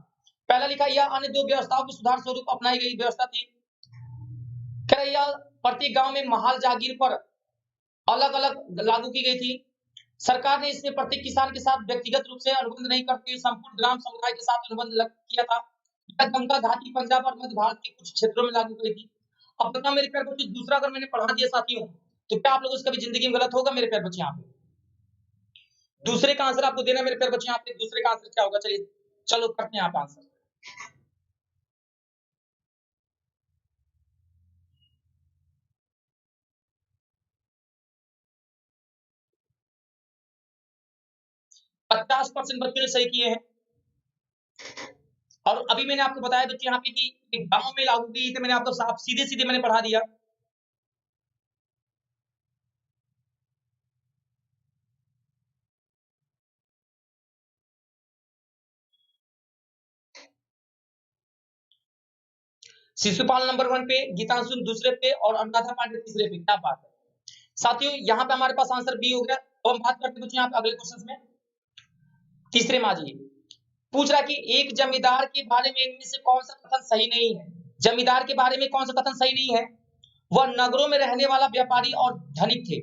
पहला लिखा, यह अन्य 2 व्यवस्थाओं के सुधार स्वरूप अपनाई गई व्यवस्था थी। कह रहा यह प्रत्येक गांव में महाल जागीर पर अलग अलग लागू की गई थी। सरकार ने इसमें प्रत्येक किसान के साथ व्यक्तिगत रूप से अनुबंध नहीं करते हुए संपूर्ण ग्राम समुदाय के साथ अनुबंध किया था। यह गंगा घाटी, पंजाब और मध्य भारत के कुछ क्षेत्रों में लागू की थी। अब बताओ मेरे प्यारे बच्चों, दूसरा अगर मैंने पढ़ा दिया साथियों, तो क्या आप लोगों से कभी जिंदगी में गलत होगा मेरे प्यारे बच्चे। यहाँ पे दूसरे का आंसर आपको देना है मेरे प्यारे बच्चे, यहाँ पे दूसरे का आंसर क्या होगा, चलिए चलो करते हैं आप आंसर। % बच्चों ने सही किए हैं। और अभी मैंने आपको बताया बच्चे यहाँ पे कि गांव में लागू की थी, मैंने आपको साफ सीधे सीधे मैंने पढ़ा दिया। शिशुपाल नंबर 1 पे, गीतांशु दूसरे पे, और अनुराधा पांडे तीसरे पे। क्या बात है साथियों, यहाँ पे हमारे पास आंसर बी हो गया। तो हम बात करते हैं यहाँ पे अगले क्वेश्चन में, तीसरे में आ जाइए। पूछ रहा है कि एक जमींदार के बारे में इनमें से कौन सा कथन सही नहीं है। जमींदार के बारे में कौन सा कथन सही नहीं है? वह नगरों में रहने वाला व्यापारी और धनिक थे।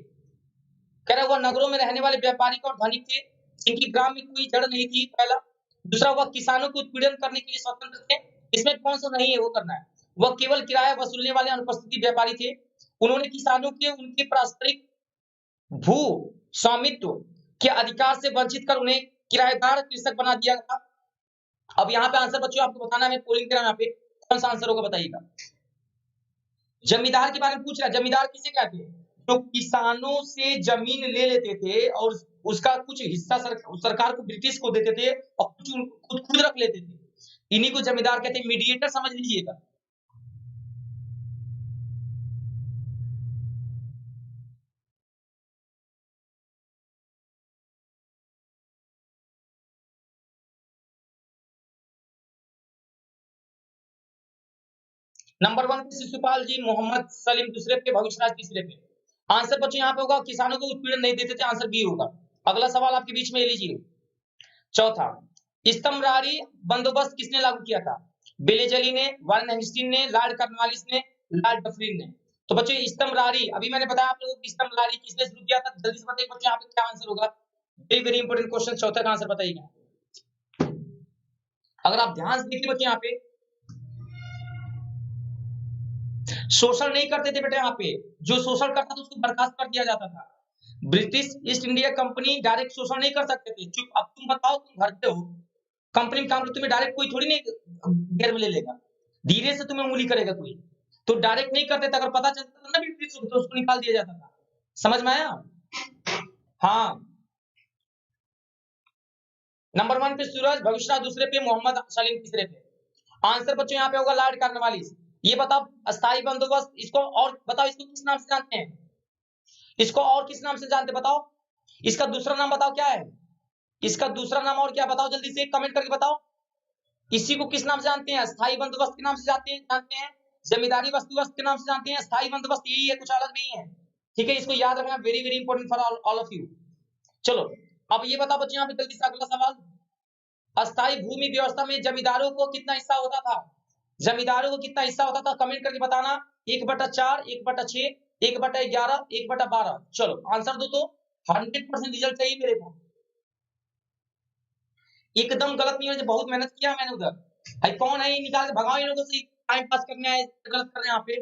कह रहा है वह नगरों में रहने वाले व्यापारी और धनिक थे, इनकी ग्राम में कोई जड़ नहीं थी, पहला। दूसरा, वह किसानों को उत्पीड़न करने के लिए स्वतंत्र थे, इसमें कौन सा नहीं है वो करना है। वह केवल किराया वसूलने वाले अनुपस्थित व्यापारी थे, उन्होंने किसानों के उनके पारस्परिक भू स्वामित्व के अधिकार से वंचित कर उन्हें किराएदार कृषक बना दिया था। अब यहाँ पे आंसर बच्चों आपको बताना है, मैं पोलिंग कर रहा हूं यहाँ पे, कौन सा आंसर होगा बताइएगा। जमींदार के बारे में पूछ रहा है, जमींदार किसे कहते हैं? जो किसानों से जमीन ले लेते थे और उसका कुछ हिस्सा सरकार को, ब्रिटिश को देते थे और कुछ खुद रख लेते थे, इन्हीं को जमींदार कहते हैं। मीडिएटर समझ लीजिएगा। नंबर 1 पे शिशुपाल जी, मोहम्मद सलीम दूसरे पे, भविष्यराज तीसरे पे। आंसर बच्चों यहाँ पे होगा किसानों को उत्पीड़न नहीं देते थे, आंसर बी होगा। अगला सवाल आपके बीच में ले लीजिए। चौथा, स्तम्भरारी बंदोबस्त किसने लागू किया था? बेलेजली ने, वारेन हेस्टिंग्स ने, लॉर्ड कॉर्नवालिस ने, लॉर्ड डफरिन ने। तो बच्चों स्तम्भरारी, अभी मैंने बताया आप लोगों को स्तम्भरारी किसने शुरू किया था, जल्दी से बताइए बच्चों यहाँ पे क्या आंसर होगा। वेरी वेरी इंपॉर्टेंट क्वेश्चन, चौथा का आंसर बताइएगा। अगर आप ध्यान से देखिए बच्चों यहाँ पे, शोषण नहीं करते थे बेटा, यहाँ पे जो शोषण करता था उसको बर्खास्त कर दिया जाता था। British east India company direct शोषण नहीं कर सकते थे। चुप, अब तुम बताओ, तुम घर पे हो, कंपनी में काम करते, तुम्हें डायरेक्ट कोई थोड़ी नहीं घेर में ले लेगा, धीरे से तुम्हें उंगली करेगा कोई, तो डायरेक्ट नहीं करते थे। अगर पता चलता था ना ब्रिटिश को, तो उसको निकाल दिया जाता था। समझ में आया? हाँ। नंबर 1 पे सूरज, भविष्यराज दूसरे पे, मोहम्मद सलीम तीसरे पे। आंसर बच्चों यहाँ पे होगा लॉर्ड कॉर्नवालिस। ये बताओ अस्थायी बंदोबस्त, इसको और बताओ, इसको किस नाम से जानते हैं? इसको और किस नाम से जानते बताओ? इसका दूसरा नाम बताओ क्या है? इसका दूसरा नाम और क्या बताओ, जल्दी से कमेंट करके बताओ। इसी को किस नाम से जानते हैं? अस्थायी बंदोबस्त के नाम से जानते हैं, जमींदारी बंदोबस्त के नाम से जानते हैं, अस्थायी बंदोबस्त यही है, कुछ अलग नहीं है। ठीक है, इसको याद रखना, very very important for all of you. चलो अब ये बताओ बच्चों यहाँ पे जल्दी से अगला सवाल, अस्थायी भूमि व्यवस्था में जमींदारों को कितना हिस्सा होता था? जमींदारों को कितना हिस्सा होता था, कमेंट करके बताना। 1/4, 1/6, 1/11, 1/12। चलो आंसर दो तो, 100% रिजल्ट चाहिए मेरे को। एकदम गलत नहीं है, बहुत मेहनत किया मैंने उधर। भाई कौन है ये, निकाल के भगाओ इन लोगों से, टाइम पास करने आए, गलत कर रहे हैं यहाँ पे।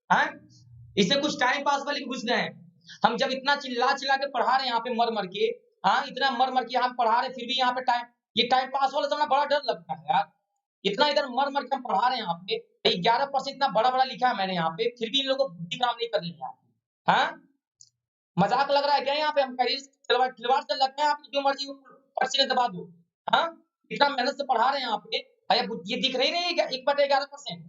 हैं, इससे कुछ टाइम पास वाले घुस गए हैं। हम जब इतना चिल्ला चिल्ला के पढ़ा रहे हैं यहाँ पे, मर मर के, हाँ इतना मर मर के हम पढ़ा रहे, फिर भी यहाँ पे टाइम पास वाला समझना बड़ा डर लगता है यार। इतना इधर मर मर के हम पढ़ा रहे हैं यहाँ पे, 11% इतना बड़ा बड़ा लिखा है मैंने यहाँ पे, फिर भी इन लोगों को बुद्धि काम नहीं कर रही है। हाँ, मजाक लग रहा है क्या यहाँ पे? हम खिलवाड़ खिलवाड़ से लगते हैं, आपकी जो मर्जी पर्ची में दबा दो। हाँ, इतना मेहनत से पढ़ा रहे हैं यहाँ पे, ये दिख नहीं रही है क्या? 1/11%,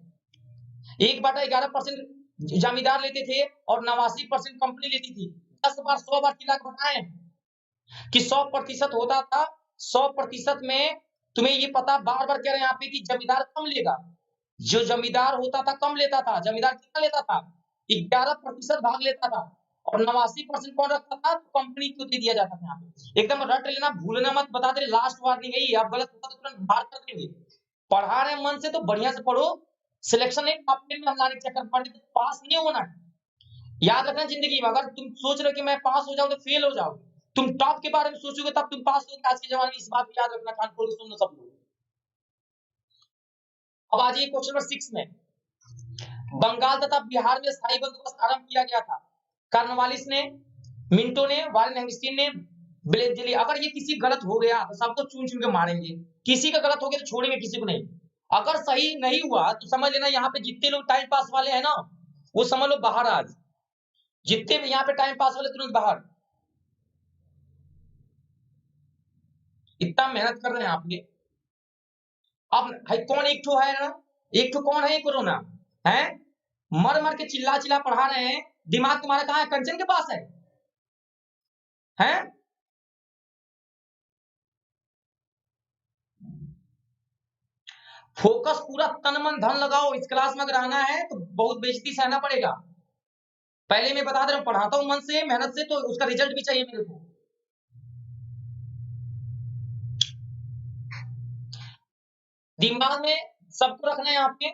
1/11% जमींदार लेते थे और 89% कंपनी लेती थी। 10 बार 100 बार चिल्ला के बताएं कि 100% होता था। 100% में तुम्हें ये पता, बार बार कह रहे हैं यहाँ पे कि जमींदार कम लेगा, जो जमींदार होता था कम लेता था। जमींदार कितना लेता था? 11% भाग लेता था, और 89% कौन रखता था? तो कंपनी को दे दिया जाता था। यहाँ पे एकदम रट लेना, भूलना मत, बता दे लास्ट वार्निंग है ये, आप गलत होता तो तुरंत बाहर कर देंगे। पढ़ा रहे मन से तो बढ़िया से पढ़ो, सिलेक्शन एक टॉप 10 में हम लाने के चक्कर पढ़ तो पास नहीं होना है। याद रखना जिंदगी में, अगर तुम सोच रहे हो कि मैं पास हो जाऊं तो फेल हो जाओ, तुम टॉप के बारे में सोचोगे तब तुम पास होगे आज के जमाने में। इस बात को याद रखना, कान खोल के सुन लो सब लोग। अब आ जाइए क्वेश्चन नंबर 6 में, बंगाल तथा बिहार में स्थायी बंदोबस्त आरंभ किया गया था। कॉर्नवालिस ने, मिंटो ने, वारेन हेस्टिंग्स ने, ब्लेजली। अगर ये किसी गलत हो गया तो सबको चुन चुन के मारेंगे, किसी का गलत हो गया तो छोड़ेंगे किसी को नहीं। अगर सही नहीं हुआ तो समझ लेना यहाँ पे जितने लोग टाइम पास वाले हैं ना, वो समझ लो बाहर। आज जितने भी यहाँ पे टाइम पास वाले तुरंत बाहर। इतना मेहनत कर रहे हैं आप ये। अब भाई कौन एक ठो है ना, एक ठो कौन है कोरोना है, मर मर के चिल्ला चिल्ला पढ़ा रहे हैं, दिमाग तुम्हारा कहाँ है? कंचन के पास है, हैं? फोकस पूरा तन मन धन लगाओ, इस क्लास में अगर आना है तो बहुत बेइज्जती सहना पड़ेगा। पहले मैं बता दे रहा हूं, पढ़ाता हूं मन से, मेहनत से, तो उसका रिजल्ट भी चाहिए मेरे को। दिमाग में सबको रखना है यहाँ पे।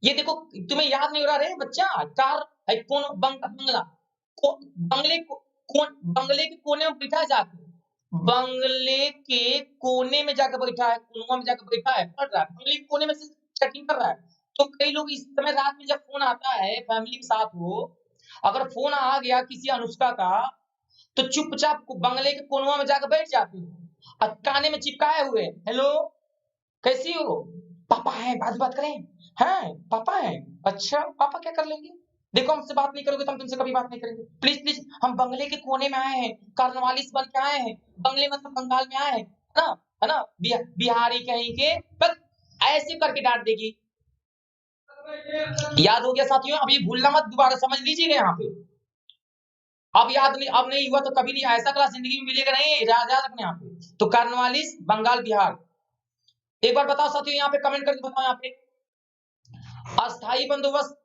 ये देखो, तुम्हें याद नहीं हो रहा रे बच्चा, कार है कौन, बंगला बंगले कौन, बंगले के कोने में बैठा है जाके, बंगले के कोने में जाकर बैठा है, कुआं में जाकर बैठा है, पढ़ रहा है, बंगले के कोने में से चेकिंग कर रहा है। तो कई लोग इस समय रात में जब फोन आता है, फैमिली के साथ हो, अगर फोन आ गया किसी अनुष्का का, तो चुपचाप बंगले के कोनवा में जाकर बैठ जाते हो और काने में चिपकाए हुए, हेलो कैसी हो, पापा है, बात करें, हैं पापा है, अच्छा पापा क्या कर लेंगे, देखो हमसे बात नहीं करोगे तो हम तुमसे कभी बात नहीं करेंगे, प्लीज प्लीज, हम बंगले के कोने में आए हैं, कार्नवालिस बन के आए हैं, बंगले मतलब बंगाल में आए हैं, है ना, बिहारी कहीं के, बस ऐसे करके डांट देगी। याद हो गया साथियों, अब ये भूलना मत, दोबारा समझ लीजिएगा यहाँ पे। अब याद नहीं, अब नहीं हुआ तो कभी नहीं, ऐसा क्लास जिंदगी में मिलेगा नहीं, याद रखना यहाँ पे। तो कार्नवालिस बंगाल बिहार। एक बार बताओ साथियों, यहाँ पे कमेंट करके बताओ, यहाँ पे अस्थाई बंदोबस्त,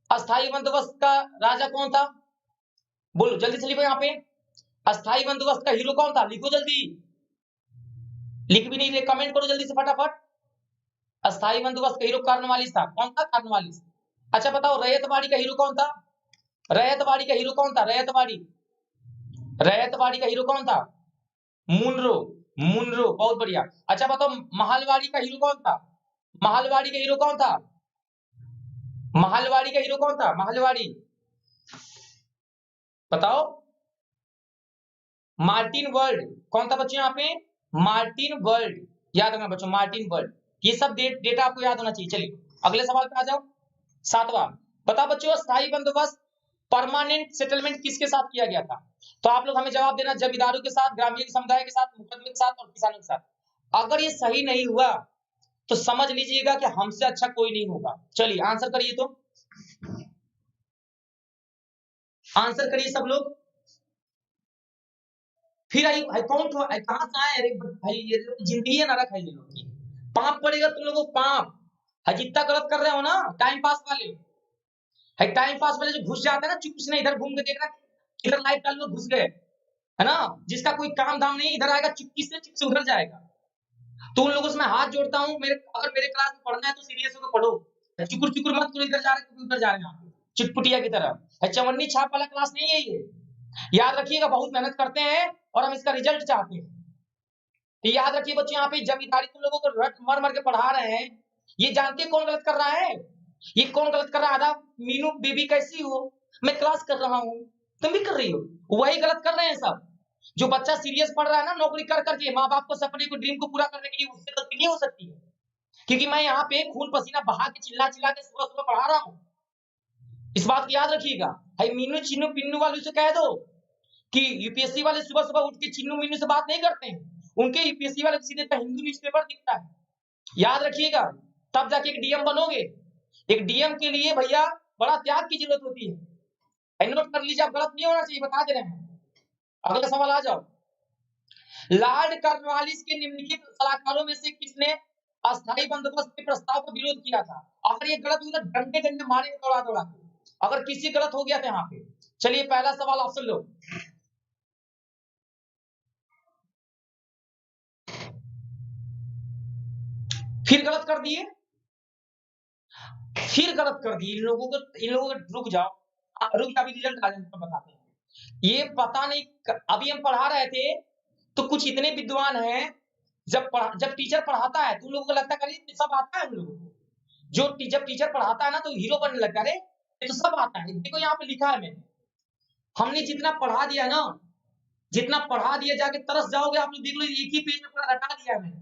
अस्थाई बंदोबस्त का राजा कौन था, बोलो जल्दी से लिखो यहाँ पे, अस्थाई बंदोबस्त का हीरो कौन था, लिखो जल्दी, लिख भी नहीं रहे, कमेंट करो जल्दी से फटाफट। अस्थाई बंदोबस्त का हीरो कार्नवालिस था, कौन था, कार्नवालिस। अच्छा बताओ, रैयतवाड़ी का हीरो कौन था, रैयतवाड़ी का हीरो कौन था, रैयतवाड़ी, रैयतवाड़ी का हीरो कौन था, मुनरो, मुनरो, बहुत बढ़िया। अच्छा बताओ, महलवाड़ी का हीरो कौन था, महलवाड़ी का हीरो कौन था, महलवाड़ी का हीरो कौन था, महलवाड़ी, बताओ। मार्टिन वर्ल्ड, कौन था बच्चों यहाँ पे, मार्टिन वर्ल्ड, याद रखना बच्चों, मार्टिन वर्ल्ड। ये सब डेटा आपको याद होना चाहिए। चलिए अगले सवाल पे आ जाओ, सातवां। बताओ बच्चों, स्थायी बंदोबस्त, परमानेंट सेटलमेंट किसके साथ किया गया था, तो आप लोग हमें जवाब देना, जमींदारों के साथ, ग्रामीण समुदाय के साथ, मुकदमे के साथ और किसानों के साथ। अगर ये सही नहीं हुआ तो समझ लीजिएगा कि हमसे अच्छा कोई नहीं होगा। चलिए आंसर करिए, तो आंसर करिए सब लोग। फिर आई कौन कहां से आए, अरे भाई ये जिंदगी है नरक है ये लोग की, पाप पड़ेगा तुम लोगों को, पाप है, जितना गलत कर रहे हो ना, टाइम पास वाले है, टाइम पास वाले जो घुस जाते हैं ना, चुप से इधर घूम के देख रहा, इधर लाइव डाल में घुस गए, है ना, जिसका कोई काम धाम नहीं, इधर आएगा चुपकी से, चुप से उधर जाएगा। तो उन लोगों से मैं हाथ जोड़ता हूँ, मेरे अगर मेरे क्लास में पढ़ना है तो सीरियस होकर पढ़ो, चुकुर चुकुर मत करो, इधर जा रहे उधर जा रहे हैं, चिटपुटिया की तरह, चवन्नी छाप वाला क्लास नहीं है ये, याद रखिएगा, बहुत मेहनत करते हैं और हम इसका रिजल्ट चाहते हैं। तो याद रखिए बच्चों, यहाँ पे जमींदारी तुम लोगों को रट मर मर के पढ़ा रहे हैं, ये जानते कौन गलत कर रहा है, ये कौन गलत कर रहा है, आधा मीनू बेबी कैसी हो, मैं क्लास कर रहा हूँ, तुम भी कर रही हो, वही गलत कर रहे हैं सब। जो बच्चा सीरियस पढ़ रहा है ना, नौकरी कर करके माँ बाप को सपने को, ड्रीम को पूरा करने के लिए, उससे गलती नहीं हो सकती है, क्योंकि मैं यहाँ पे खून पसीना बहा के चिल्ला चिल्ला के सुबह सुबह पढ़ा रहा हूँ। इस बात को याद रखिएगा। भाई मीनू चिन्नू पिन्नू वालों से कह दो कि यूपीएससी वाले सुबह सुबह उठ के चिन्नू मीनू से बात नहीं करते हैं, उनके यूपीएससी वाले सीधे हिंदू न्यूज़पेपर दिखता है, याद रखिएगा, तब जाके एक डीएम बनोगे। एक डीएम के लिए भैया बड़ा त्याग की जरूरत होती है, नोट कर लीजिए, आप गलत नहीं होना चाहिए, बता दे रहे हैं। अगला सवाल आ जाओ, लॉर्ड कॉर्नवालिस के निम्नलिखित सलाहकारों में से किसने अस्थायी बंदोबस्त के प्रस्ताव का विरोध किया था, अगर ये गलत हुआ तो डंडे डंडे मारे दौड़ा दौड़ा के, अगर किसी गलत हो गया था यहाँ पे। चलिए पहला सवाल आप सुन लो, फिर गलत कर दिए, फिर गलत कर दिए, इन लोगों को रुक जाओ, रुक अभी रिजल्ट आ जाए तो बताते हैं। ये पता नहीं, अभी हम पढ़ा रहे थे तो कुछ इतने विद्वान हैं, जब टीचर पढ़ाता है तो उन लोगों को लगता है कि सब आता है उन लोगों को, जब टीचर पढ़ाता है ना तो हीरो बनने लगता है, ये तो सब आता है, देखो यहाँ पे लिखा है मैंने, हमने जितना पढ़ा दिया ना, जितना पढ़ा दिया, जाके तरस जाओगे आप लोग, देख लो एक ही पेज में पूरा रटा दिया है मैंने,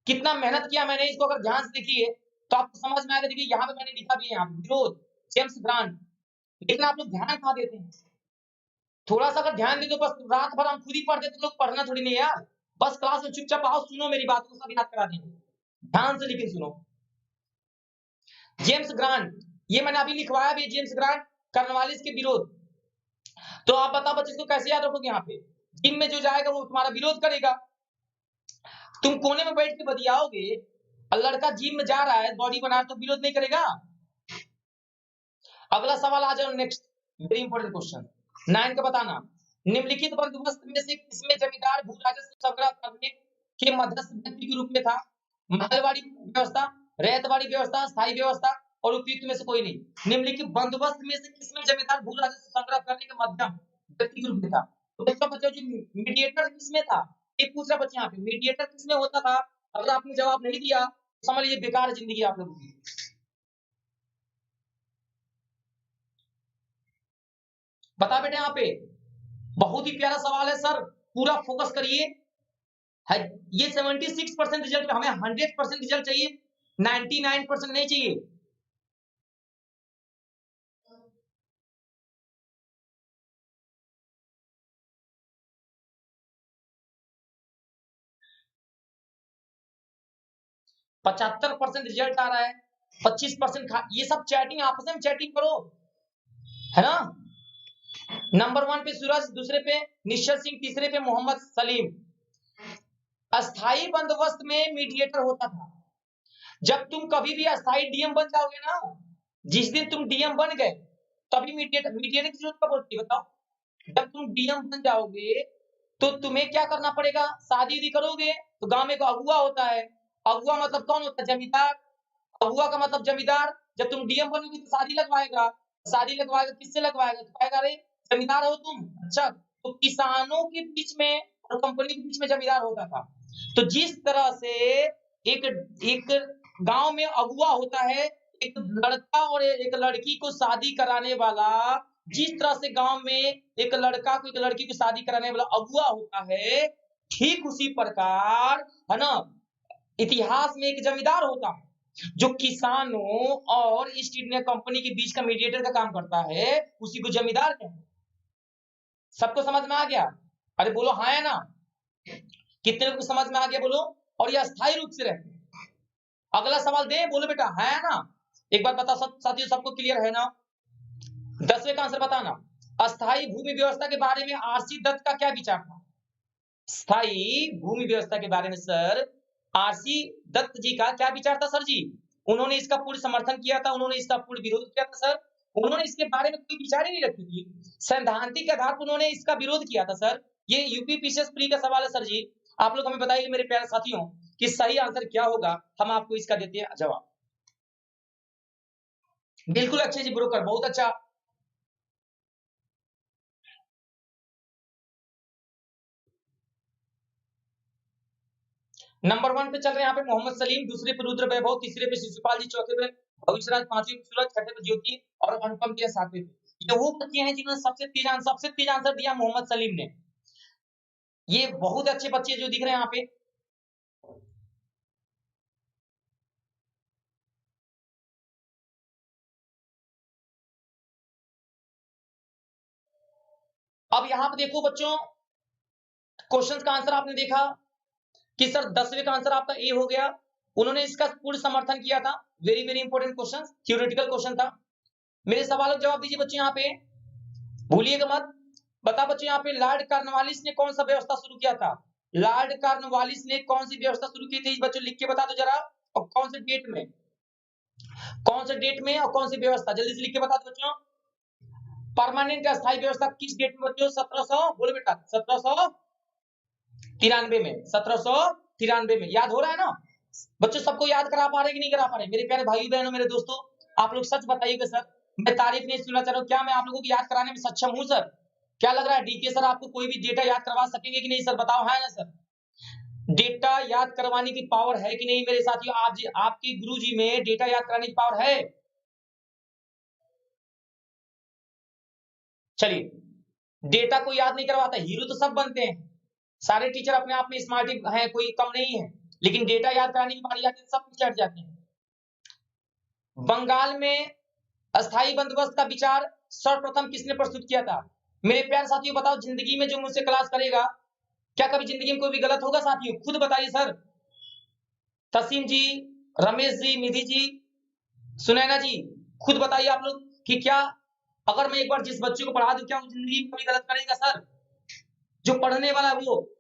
कितना मेहनत किया मैंने इसको, अगर ध्यान से देखिए तो आपको समझ में आएगा। देखिए यहाँ पे मैंने लिखा भी है, यहाँ विरोध जेम्स ग्रांट, लेकिन आप लोग ध्यान कहाँ देते हैं, थोड़ा सा अगर ध्यान दे दो, बस रात भर हम खुद ही पढ़ते तो लोग पढ़ना थोड़ी नहीं यार, बस क्लास में चुपचाप आओ, सुनो मेरी बात को, सब याद करा देंगे, ध्यान से लेकिन सुनो। जेम्स ग्रांट, ये मैंने अभी लिखवाया भी, जेम्स ग्रांट कॉर्नवालिस के विरोध। तो आप बताओ बच्चे इसको कैसे याद रखोगे, यहाँ पे जिम में जो जाएगा वो तुम्हारा विरोध करेगा, तुम कोने में बैठ के बतियाओगे, लड़का जिम में जा रहा है, बॉडी बना तो विरोध नहीं करेगा। अगला सवाल आ जाओ, नेक्स्ट वेरी इंपॉर्टेंट क्वेश्चन 9 का बताना, निम्नलिखित बंदोबस्त में से किसमें जमींदार भू राजस्व संग्रह करने के मध्यस्थ व्यक्ति के रूप में था, महलवाड़ी व्यवस्था, रैयतवाड़ी व्यवस्था, स्थायी व्यवस्था और उपयुक्त में से कोई नहीं। निम्नलिखित बंदोबस्त में से किसमें जमींदार भू राजस्व संग्रह करने के माध्यम व्यक्ति के रूप में था? तो बच्चों जो मीडिएटर किसमें था, ये पूछ रहा बच्चे यहाँ पे, मीडिएटर किसमें होता था? अगर आपने जवाब नहीं दिया तो समझ लीजिए बेकार जिंदगी आप लोगों की। बता बेटे यहाँ पे, बहुत ही प्यारा सवाल है सर, पूरा फोकस करिए। ये 76% रिजल्ट, हमें 100% रिजल्ट चाहिए, 99% नहीं चाहिए। %75 रिजल्ट आ रहा है, 25% ये सब चैटिंग, आपस में चैटिंग करो, है ना। नंबर 1 पे सूरज, दूसरे पे निश्चल सिंह, तीसरे पे मोहम्मद सलीम। अस्थाई बंदोबस्त में मीडिएटर होता था। जब तुम कभी भी अस्थाई डीएम बन जाओगे ना, जिस दिन तुम डीएम बन गए तभी मीडिएटर की जरूरत कब पड़ती है बताओ? जब तुम डीएम बन जाओगे तो तुम्हें क्या करना पड़ेगा? शादी वादी करोगे तो गांव में एक अगुआ होता है। अगुआ मतलब कौन होता है? जमींदार। अगुआ का मतलब जमींदार। जब तुम डीएम बनोगे तो शादी लगवाएगा। शादी लगवाएगा, किससे लगवाएगा? तो कहेगा अरे जमींदार हो तुम। अच्छा, तो किसानों के बीच में और कंपनी के बीच में जमींदार होता था। तो जिस तरह से एक एक गांव में अगुआ होता है, एक लड़का और एक लड़की को शादी कराने वाला, जिस तरह से गांव में एक लड़का को एक लड़की को शादी कराने वाला अगुआ होता है, ठीक उसी प्रकार, है ना, इतिहास में एक जमींदार होता है जो किसानों और ईस्ट इंडिया कंपनी के बीच का मीडिएटर का काम करता है, उसी को जमींदार कहते हैं। सबको समझ में आ गया? अरे बोलो हाँ है ना? कितने को समझ में आ गया बोलो? और ये अस्थायी रूप से रहते हैं। अगला सवाल दे, बोलो बेटा है ना? एक बात बता सब साथियों, सबको क्लियर है ना? 10वें का आंसर बताना। अस्थायी भूमि व्यवस्था के बारे में आरसी दत्त का क्या विचार था? स्थायी भूमि व्यवस्था के बारे में सर आरसी दत्त जी का क्या विचार था सर जी? उन्होंने इसका पूर्ण समर्थन किया था, उन्होंने इसका पूर्ण विरोध किया था सर? उन्होंने इसके बारे में कोई विचार ही नहीं रखी थी, सैद्धांतिक आधार पर उन्होंने इसका विरोध किया था सर। ये यूपी पीसीएस प्री का सवाल है सर जी। आप लोग हमें बताइए मेरे प्यारे साथियों कि सही आंसर क्या होगा, हम आपको इसका देते हैं जवाब। बिल्कुल अच्छे जी ब्रोकर, बहुत अच्छा। नंबर 1 पे चल रहे हैं यहाँ पे मोहम्मद सलीम, दूसरे पे रुद्र वैभव, तीसरे पे शिशुपाल जी, चौथे पे भविष्यराज, पांचवें पे सूरज, छठे पे ज्योति और अनुपम के 7वें पे। ये वो बच्चे हैं जिन्होंने सबसे तेज आंसर दिया मोहम्मद सलीम ने। ये बहुत अच्छे बच्चे जो दिख रहे हैं यहाँ पे। अब यहाँ पे देखो बच्चों, क्वेश्चन का आंसर आपने देखा कि सर 10वें का आंसर आपका ए हो गया। उन्होंने इसका पूर्ण समर्थन किया था। Very very important question, theoretical question था। मेरे सवालों का जवाब दीजिए बच्चे यहाँ पे, भूलिएगा मत। बता बच्चे यहाँ पे लॉर्ड कॉर्नवालिस ने कौन सा व्यवस्था शुरू किया था? लॉर्ड कॉर्नवालिस ने कौन सी व्यवस्था शुरू की थी बच्चों, लिख के बता दो जरा। और कौन से डेट में, कौन से डेट में और कौन सी व्यवस्था, जल्दी से लिख के बता दो बच्चों। परमानेंट अस्थायी व्यवस्था किस डेट में बच्चों? 1700, बोलो बेटा 1793 में, 1793 में। याद हो रहा है ना बच्चों? सबको याद करा पा रहे कि नहीं करा पा रहे? मेरे प्यारे भाई बहनों, मेरे दोस्तों, आप लोग सच बताइएगा सर, मैं तारीफ नहीं सुनना चाह रहा हूँ, क्या मैं आप लोगों को याद कराने में सक्षम हूँ सर? क्या लग रहा है डीके सर आपको कोई भी डेटा याद करवा सकेंगे कि नहीं सर? बताओ है ना सर? डेटा याद करवाने की पावर है कि नहीं मेरे साथियों? आपके गुरुजी में डेटा याद कराने की पावर है? चलिए, डेटा को याद नहीं करवाता, हीरो तो सब बनते हैं, सारे टीचर अपने आप में स्मार्ट हैं, कोई कम नहीं है, लेकिन डेटा याद कराने की बारी आती है सब पीछे हट जाते हैं। बंगाल में अस्थाई बंदोबस्त का विचार सर्वप्रथम किसने प्रस्तुत किया था? मेरे प्यारे साथियों बताओ, जिंदगी में जो मुझसे क्लास करेगा, क्या कभी जिंदगी में कोई भी गलत होगा साथियों? खुद बताइए सर। तसीम जी, रमेश जी, निधि जी, सुनैना जी, खुद बताइए आप लोग कि क्या अगर मैं एक बार जिस बच्चे को पढ़ा दूं, क्या वो जिंदगी में कभी गलत करेगा सर? जो पढ़ने वाला वो,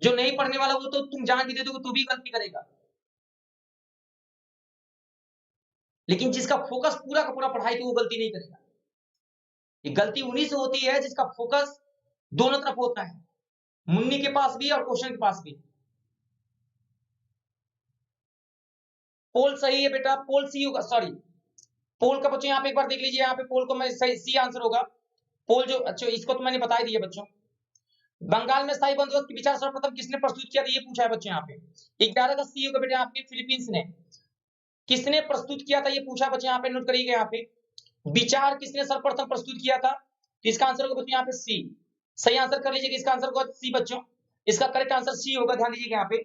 जो नहीं पढ़ने वाला वो तो तुम जान भी दे दोगे तो भी गलती करेगा, लेकिन जिसका फोकस पूरा का पूरा पढ़ाई पे, वो गलती नहीं करेगा। ये गलती उन्हीं से होती है जिसका फोकस दोनों तरफ होता है, मुन्नी के पास भी और क्वेश्चन के पास भी। पोल सही है बेटा, पोल सी होगा, सॉरी पोल का बच्चों यहाँ पे एक बार देख लीजिए, यहाँ पे पोल को मैं सही सी आंसर होगा पोल जो, अच्छा इसको तो मैंने बता ही दिया बच्चों। बंगाल में स्थायी बंदोबस्त की विचार सर्वप्रथम किसने प्रस्तुत किया था, ये पूछा है बच्चों यहाँ पे। 11 का सी होगा बेटा आपके फिलीपींस ने। किसने प्रस्तुत किया था ये पूछा बच्चों यहाँ पे, नोट करिएगा यहाँ पे विचार किसने सर्वप्रथम प्रस्तुत किया था, इसका आंसर होगा बच्चों यहाँ पे सी। सही आंसर कर लीजिएगा, इसका आंसर होगा सी बच्चों, इसका करेक्ट आंसर सी होगा, ध्यान दीजिएगा यहाँ पे।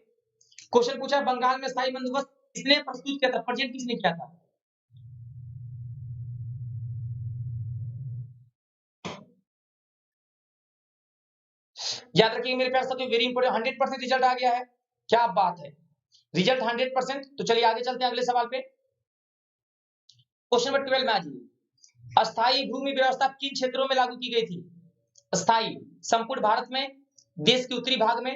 क्वेश्चन पूछा है बंगाल में स्थायी बंदोबस्त किसने प्रस्तुत किया था, प्रेजेंट किसने किया था। याद रखिए मेरे प्यारे साथियों, वेरी इंपोर्टेंट, 100% रिजल्ट आ गया है, क्या बात है, रिजल्ट 100%। तो चलिए आगे चलते हैं अगले सवाल पे। क्वेश्चन नंबर 12 में आज अस्थायी भूमि व्यवस्था किन क्षेत्रों में लागू की गई थी। अस्थायी संपूर्ण भारत में, देश के उत्तरी भाग में,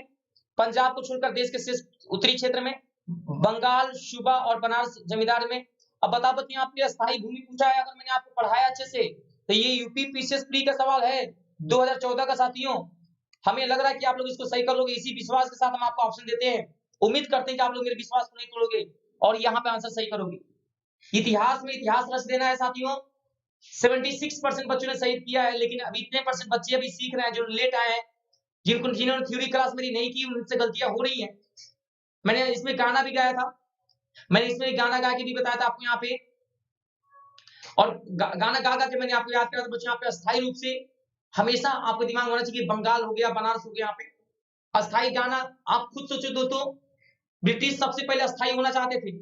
पंजाब को छोड़कर देश के शेष उत्तरी क्षेत्र में, बंगाल, सूबा और बनारस जमींदार में। अब बता बच्चों आपके अस्थायी भूमि पूछा है, अगर मैंने आपको पढ़ाया अच्छे से तो ये यूपी पीसीएस प्री का सवाल है 2014 का साथियों। हमें लग रहा है कि आप लोग इसको सही कर लोगे, इसी विश्वास के साथ हम आपको ऑप्शन देते हैं। उम्मीद करते हैं कि आप लोग मेरे विश्वास को नहीं तोड़ोगे और यहाँ पे आंसर सही करोगे। इतिहास में इतिहास रच देना है साथियों। 76% बच्चों ने सही किया है, लेकिन अभी इतने परसेंट बच्चे अभी सीख रहे हैं जो लेट आए हैं, जिन्होंने थ्योरी क्लास मेरी नहीं की उनसे गलतियां हो रही हैं। मैंने इसमें गाना भी गाया था, मैंने इसमें गाना गा के भी बताया था आपको यहाँ पे, और गाना गा गा के मैंने आपको याद कराया था बच्चों। यहाँ पे अस्थायी रूप से हमेशा आपको दिमाग में होना चाहिए, बंगाल हो गया, बनारस हो गया, यहाँ पे अस्थायी गाना। आप खुद सोचो दोस्तों, ब्रिटिश सबसे पहले अस्थायी होना चाहते थे,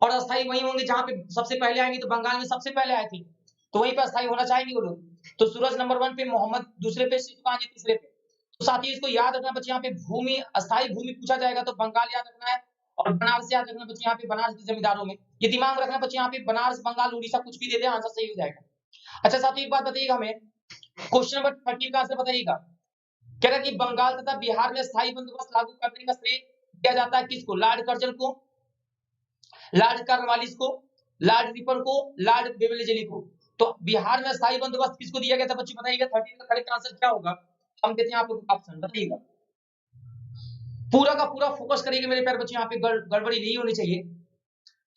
और अस्थायी वही होंगे जहां पे सबसे पहले आएंगे, तो बंगाल में सबसे पहले आए थे, तो वहीं पे अस्थायी होना चाहेंगे वो लोग। तो सूरज नंबर 1 पे, मोहम्मद दूसरे पे, सिद्धू तीसरे पे। तो साथियों इसको याद रखना बच्चे, यहाँ पे भूमि अस्थायी भूमि पूछा जाएगा तो बंगाल याद रखना है, और बनारस याद रखना बच्चे, यहाँ पे बनारस के जमींदारों में। ये दिमाग में रखना बच्चे, यहाँ पे बनारस, बंगाल, उड़ीसा कुछ भी दे दे आंसर सही हो जाएगा। अच्छा साथियों एक बात बताइएगा हमें, क्वेश्चन नंबर 13 का आंसर बताइएगा। कह रहा है कि बंगाल तथा बिहार में स्थायी बंदोबस्त लागू करने का श्रेय दिया जाता है किसको, लॉर्ड कर्जन को, लॉर्ड कॉर्नवालिस को, लॉर्ड रिपर को, लॉर्ड बेवेलेजेली को। तो बिहार में स्थायी बंदोबस्त किसको दिया गया था बच्चे बताइएगा। 13 का करेक्ट आंसर क्या होगा, हम देते हैं आप लोग ऑप्शन, बताइएगा। पूरा का पूरा फोकस करिएगा मेरे प्यारे बच्चे, यहाँ पे गड़बड़ी नहीं होनी चाहिए।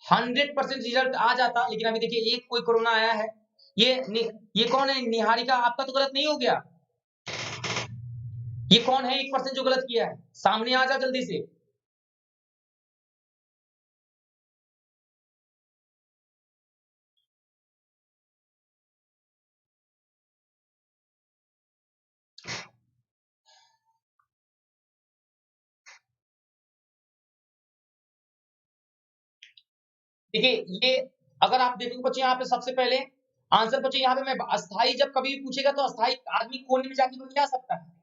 100% रिजल्ट आ जाता, लेकिन अभी देखिए एक कोई कोरोना आया है, ये कौन है, निहारिका, आपका तो गलत नहीं हो गया, ये कौन है 1% जो गलत किया है, सामने आ जा जल्दी से। देखिए ये अगर आप देखो बच्चे, यहाँ पे सबसे पहले आंसर बच्चे, यहाँ पे मैं अस्थाई जब कभी भी पूछेगा तो अस्थाई आदमी कोने में जाके बतिया सकता है।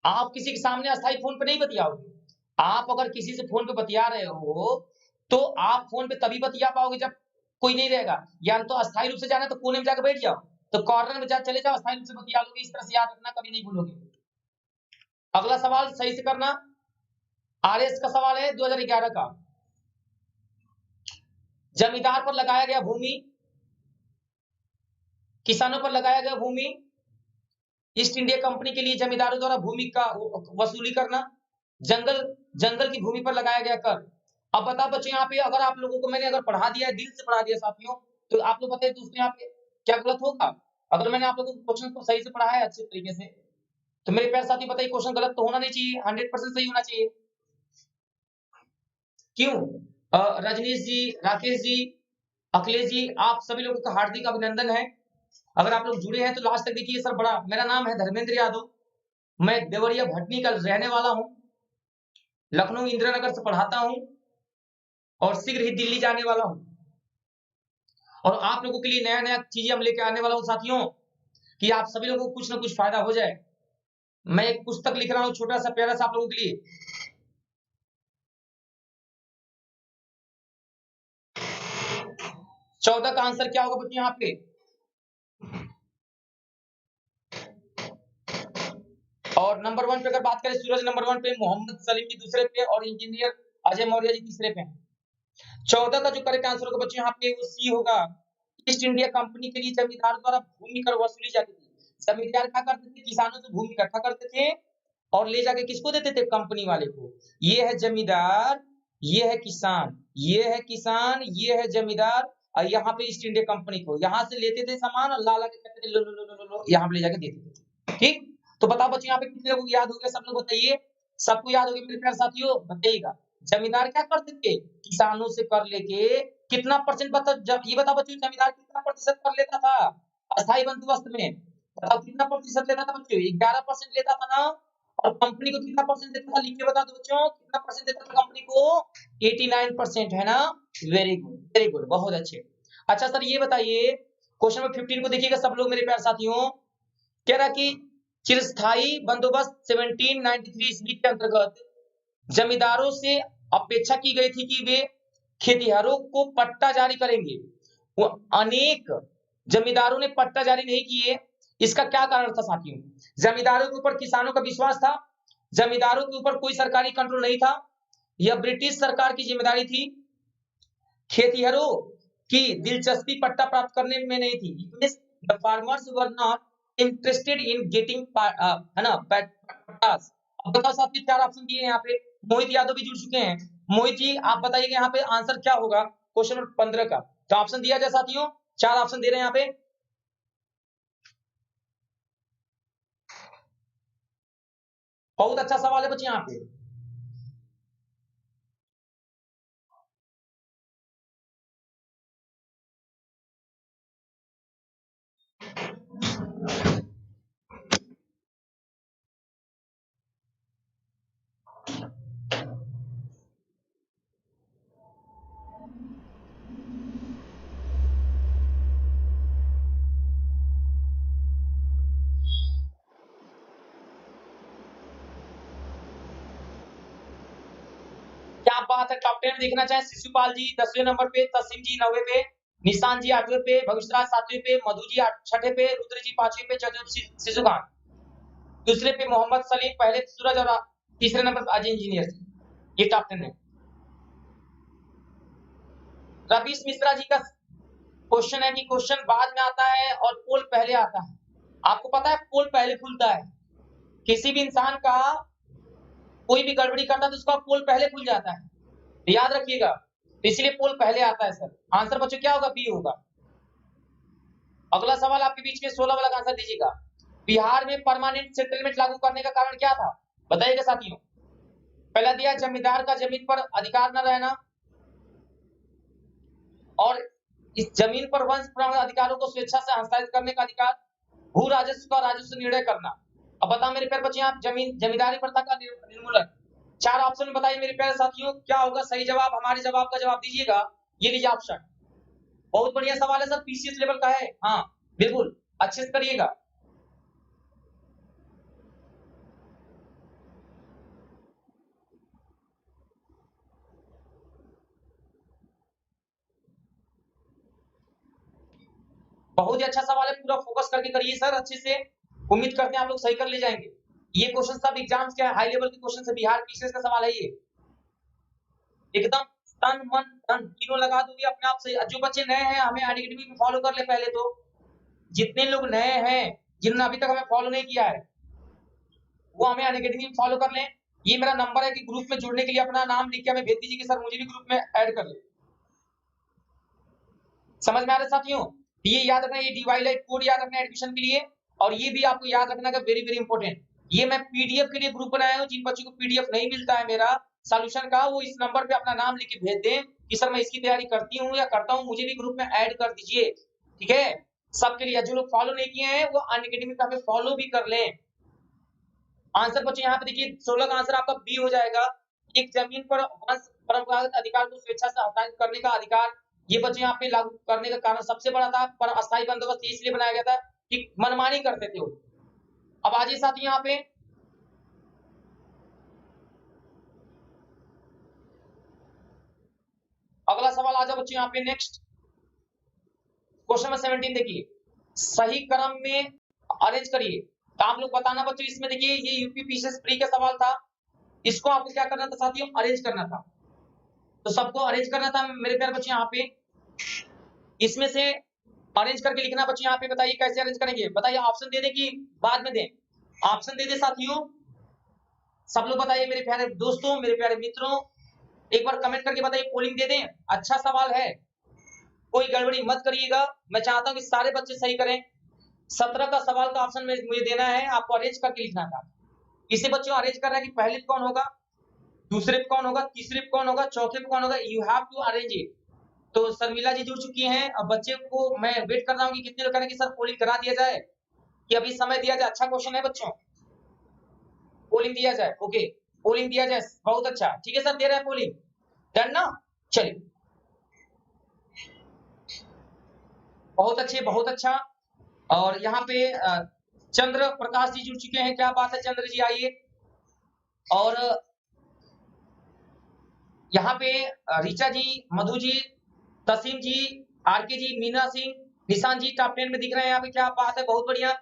आप किसी के सामने अस्थाई फोन पे नहीं बतियाओगे। आप अगर किसी से फोन पे बतिया रहे हो तो आप फोन पे तभी बतिया पाओगे जब कोई नहीं रहेगा, या तो अस्थाई रूप से जाना तो कोने में जाकर बैठ जाओ, तो कॉर्नर में चले जाओ, अस्थाई रूप से बतिया लोगे। इस तरह से याद रखना, कभी नहीं भूलोगे। अगला सवाल सही से करना, आरएस का सवाल है 2011 का। जमींदार पर लगाया गया भूमि, किसानों पर लगाया गया भूमि, ईस्ट इंडिया कंपनी के लिए जमींदारों द्वारा भूमि का वसूली करना, जंगल की भूमि पर लगाया गया कर। अब बता बच्चों, यहाँ पे अगर आप लोगों को मैंने अगर पढ़ा दिया है, दिल से पढ़ा दिया साथियों, तो आप लोग बताइए दोस्तों यहाँ पे क्या गलत होगा। अगर मैंने आप लोगों को क्वेश्चन को सही से पढ़ाया है अच्छे तरीके से, तो मेरे प्यारे साथी बताइए क्वेश्चन गलत तो होना नहीं चाहिए, 100% सही होना चाहिए। क्यों रजनीश जी, राकेश जी, अखिलेश जी, आप सभी लोगों का हार्दिक अभिनंदन है। अगर आप लोग जुड़े हैं तो लास्ट तक देखिए। सर बड़ा, मेरा नाम है धर्मेंद्र यादव, मैं देवरिया भटनी का रहने वाला हूं, लखनऊ इंदिरा नगर से पढ़ाता हूं और शीघ्र ही दिल्ली जाने वाला हूं, और आप लोगों के लिए नया नया चीजें हम लेके आने वाला हूं साथियों, कि आप सभी लोगों को कुछ ना कुछ फायदा हो जाए। मैं एक पुस्तक लिख रहा हूं छोटा सा प्यारा सा आप लोगों के लिए। 14 का आंसर क्या होगा बच्चों यहाँ पे, और नंबर 1 पे अगर बात करें, सूरज नंबर 1 पे, मोहम्मद सलीम जी दूसरे पे, और इंजीनियर अजय मौर्य जी तीसरे पे। 14 का जो करेक्ट आंसर होगा बच्चों यहाँ पे वो सी होगा। ईस्ट इंडिया कंपनी के लिए जमींदार द्वारा भूमि कर वसूली जाती थी। जमींदार क्या करते थे, किसानों से भूमि इकट्ठा करते थे और ले जाके किसको देते थे, कंपनी वाले को। ये है जमींदार, ये है किसान, ये है किसान, ये है जमींदार, और यहाँ पे ईस्ट इंडिया कंपनी को यहाँ से लेते थे सामान और ला के कहते थे लो लो लो लो लो लो, यहाँ पे ले जाके देते थे। ठीक, तो बताओ बच्चों यहाँ पे कितने लोगों को याद हो गया? सब लोग बताइए, सबको याद हो गया मेरे प्यारे साथियों? बताइएगा। जमींदार क्या करते थे? किसानों से कर लेके कितना परसेंट बता, जब ये बताओ बच्चों, जमींदार कितना प्रतिशत कर लेता था अस्थायी बंदोबस्त में? बताओ कितना प्रतिशत लेता था बच्चों? 11% लेता था ना? और कंपनी को कितना परसेंट देता था? लिख के बता दो बच्चों, कितना परसेंट देता था कंपनी को? 89% है ना? वेरी गुड, वेरी गुड, बहुत अच्छे। अच्छा सर ये बताइए, क्वेश्चन नंबर 15 को देखिएगा सब लोग मेरे प्यारे साथियों। कह रहा कि चिरस्थायी बंदोबस्त 1793 ईस्वी के अंतर्गत जमींदारों से अपेक्षा की गई थी कि वे खेतिहरों को पट्टा जारी करेंगे। वो अनेक जमींदारों ने पट्टा जारी नहीं किए। इसका क्या कारण था साथियों? जमींदारों के ऊपर किसानों का विश्वास था, जमींदारों के ऊपर कोई सरकारी कंट्रोल नहीं था, यह ब्रिटिश सरकार की जिम्मेदारी थी। खेतिहरों की दिलचस्पी पट्टा प्राप्त करने में नहीं थी। The farmers were not interested in getting है ना पट्टास। अब बताओ साथियों, 4 ऑप्शन दिए हैं यहाँ पे। मोहित यादव भी जुड़ चुके हैं। मोहित जी आप बताइएगा यहाँ पे आंसर क्या होगा क्वेश्चन नंबर 15 का? तो ऑप्शन दिया जाए साथियों, 4 ऑप्शन दे रहे हैं यहाँ पे। बहुत अच्छा सवाल है बच्चे यहाँ पे। क्या बात है, टॉप 10 देखना चाहे शिशुपाल जी 10वें नंबर पे, तसीम जी 9वें पे, निशान जी 8वें पे, भविष्यराज 7वें पे, मधु जी 6ठे पे, रुद्र जी 5वें पे, चौथे शिशु खान, दूसरे पे मोहम्मद सलीम, पहले सूरज और तीसरे नंबर पर अजय इंजीनियर। ये टॉप 10 है। रवीश मिश्रा जी का क्वेश्चन है कि क्वेश्चन बाद में आता है और पोल पहले आता है। आपको पता है पोल पहले खुलता है। किसी भी इंसान का कोई भी गड़बड़ी करता है तो उसका पोल पहले खुल जाता है, तो याद रखिएगा। तो इसलिए पोल पहले आता है सर। आंसर बच्चों क्या होगा? बी होगा। अगला सवाल आपके बीच में 16 वाला आंसर दीजिएगा। बिहार में परमानेंट सेटलमेंट लागू करने का कारण क्या था? बताइएगा साथियों। पहला दिया जमींदार का जमीन पर अधिकार न रहना, और इस जमीन पर वंश प्रमाण अधिकारों को स्वेच्छा से हस्तांतरित करने का अधिकार, भू राजस्व का राजस्व निर्णय करना। अब बताओ मेरे प्यारे बच्चे, आप जमींदारी प्रथा का निर्मूलन। 4 ऑप्शन में बताइए मेरे प्यारे साथियों क्या होगा सही जवाब? हमारे जवाब का जवाब दीजिएगा। ये लीजिए ऑप्शन। बहुत बढ़िया सवाल है सर, पीसीएस लेवल का है। हाँ बिल्कुल, अच्छे से करिएगा। बहुत ही अच्छा सवाल है, पूरा फोकस करके करिए सर अच्छे से। उम्मीद करते हैं आप लोग सही कर ले जाएंगे। ये क्वेश्चन सब एग्जाम्स के हाई लेवल के क्वेश्चन है, बिहार पीसीएस का सवाल है ये। एकदम तन मन धन तीनों लगा दोगे अपने आप से। जो बच्चे नए हैं हमें एकेडमी में फॉलो कर ले पहले तो। जितने लोग नए हैं जिन्होंने अभी तक हमें फॉलो नहीं किया है वो हमें एकेडमी में फॉलो कर लें। ये मेरा नंबर है कि ग्रुप में जुड़ने के लिए अपना नाम लिख के हमें भेज दीजिए कि सर मुझे भी ग्रुप में ऐड कर ले। समझ में आ रहा है साथियों? ये याद रखना, ये डीवाई कोड याद रखना एडमिशन के लिए। और ये भी आपको याद रखना का वेरी वेरी इंपॉर्टेंट, ये मैं पीडीएफ के लिए ग्रुप बनाया हूँ। जिन बच्चों को पीडीएफ नहीं मिलता है मेरा सॉल्यूशन का, वो इस नंबर पे अपना नाम लिख के भेज दें कि सर मैं इसकी तैयारी करती हूँ या करता हूँ, मुझे भी ग्रुप में ऐड कर दीजिए। ठीक है, सबके लिए। जो लोग फॉलो नहीं किए हैं वो अनअकैडमी का फॉलो भी कर लें। आंसर बच्चों यहाँ पे देखिए 16 का आंसर आपका बी हो जाएगा। एक जमीन पर वंश परंपरागत अधिकार को स्वेच्छा से हस्तांतरित करने का अधिकार, ये बच्चे यहाँ पे लागू करने का कारण सबसे बड़ा था। पर अस्थायी बंदोबस्त इसलिए बनाया गया था कि मनमानी करते थे वो। अब आज साथी यहाँ पे अगला सवाल आ जाओ बच्चों यहाँ पे। नेक्स्ट क्वेश्चन नंबर 17 देखिए, सही क्रम में अरेंज करिए। तो आप लोग बताना बच्चों, इसमें देखिए ये यूपी पीसीएस प्री का सवाल था, इसको आपको क्या करना था साथियों? अरेंज करना था। तो सबको अरेंज करना था मेरे प्यारे बच्चे यहाँ पे। इसमें से अरेंज करके लिखना बच्चे यहाँ पे। बताइए कैसे अरेंज करेंगे? बताइए, ऑप्शन दे दे कि बाद में दें? ऑप्शन दे दे साथियों, सब लोग बताइए मेरे प्यारे दोस्तों, मेरे प्यारे मित्रों। एक बार कमेंट करके बताइए, पोलिंग दे दें? अच्छा सवाल है, कोई गड़बड़ी मत करिएगा। मैं चाहता हूं कि सारे बच्चे सही करें। 17 का सवाल का ऑप्शन में मुझे देना है, आपको अरेंज करके लिखना था। किसी बच्चों अरेंज कर रहा है कि पहले पे कौन होगा, दूसरे पे कौन होगा, तीसरे पे कौन होगा, चौथे पे कौन होगा, you have to arrange it. तो शर्मिला जी जुड़ चुकी हैं। अब बच्चे को मैं वेट कर रहा हूँ कि कितने लोग करें कि सर पोलिंग करा दिया जाए, कि अभी समय दिया जाए। अच्छा क्वेश्चन है बच्चों, पोलिंग दिया जाए। ओके, पोलिंग दिया जाए, बहुत अच्छा, ठीक है सर, दे रहे हैं पोलिंग। डन ना? चलिए, बहुत अच्छे, बहुत अच्छा। और यहाँ पे चंद्र प्रकाश जी जुड़ चुके हैं, क्या बात है चंद्र जी, आइए। और यहाँ पे ऋचा जी, मधु जी, तसीम जी, आरके जी, मीना सिंह, निशान जी टॉप 10 में दिख रहे हैं यहाँ पे, क्या बात है, बहुत बढ़िया।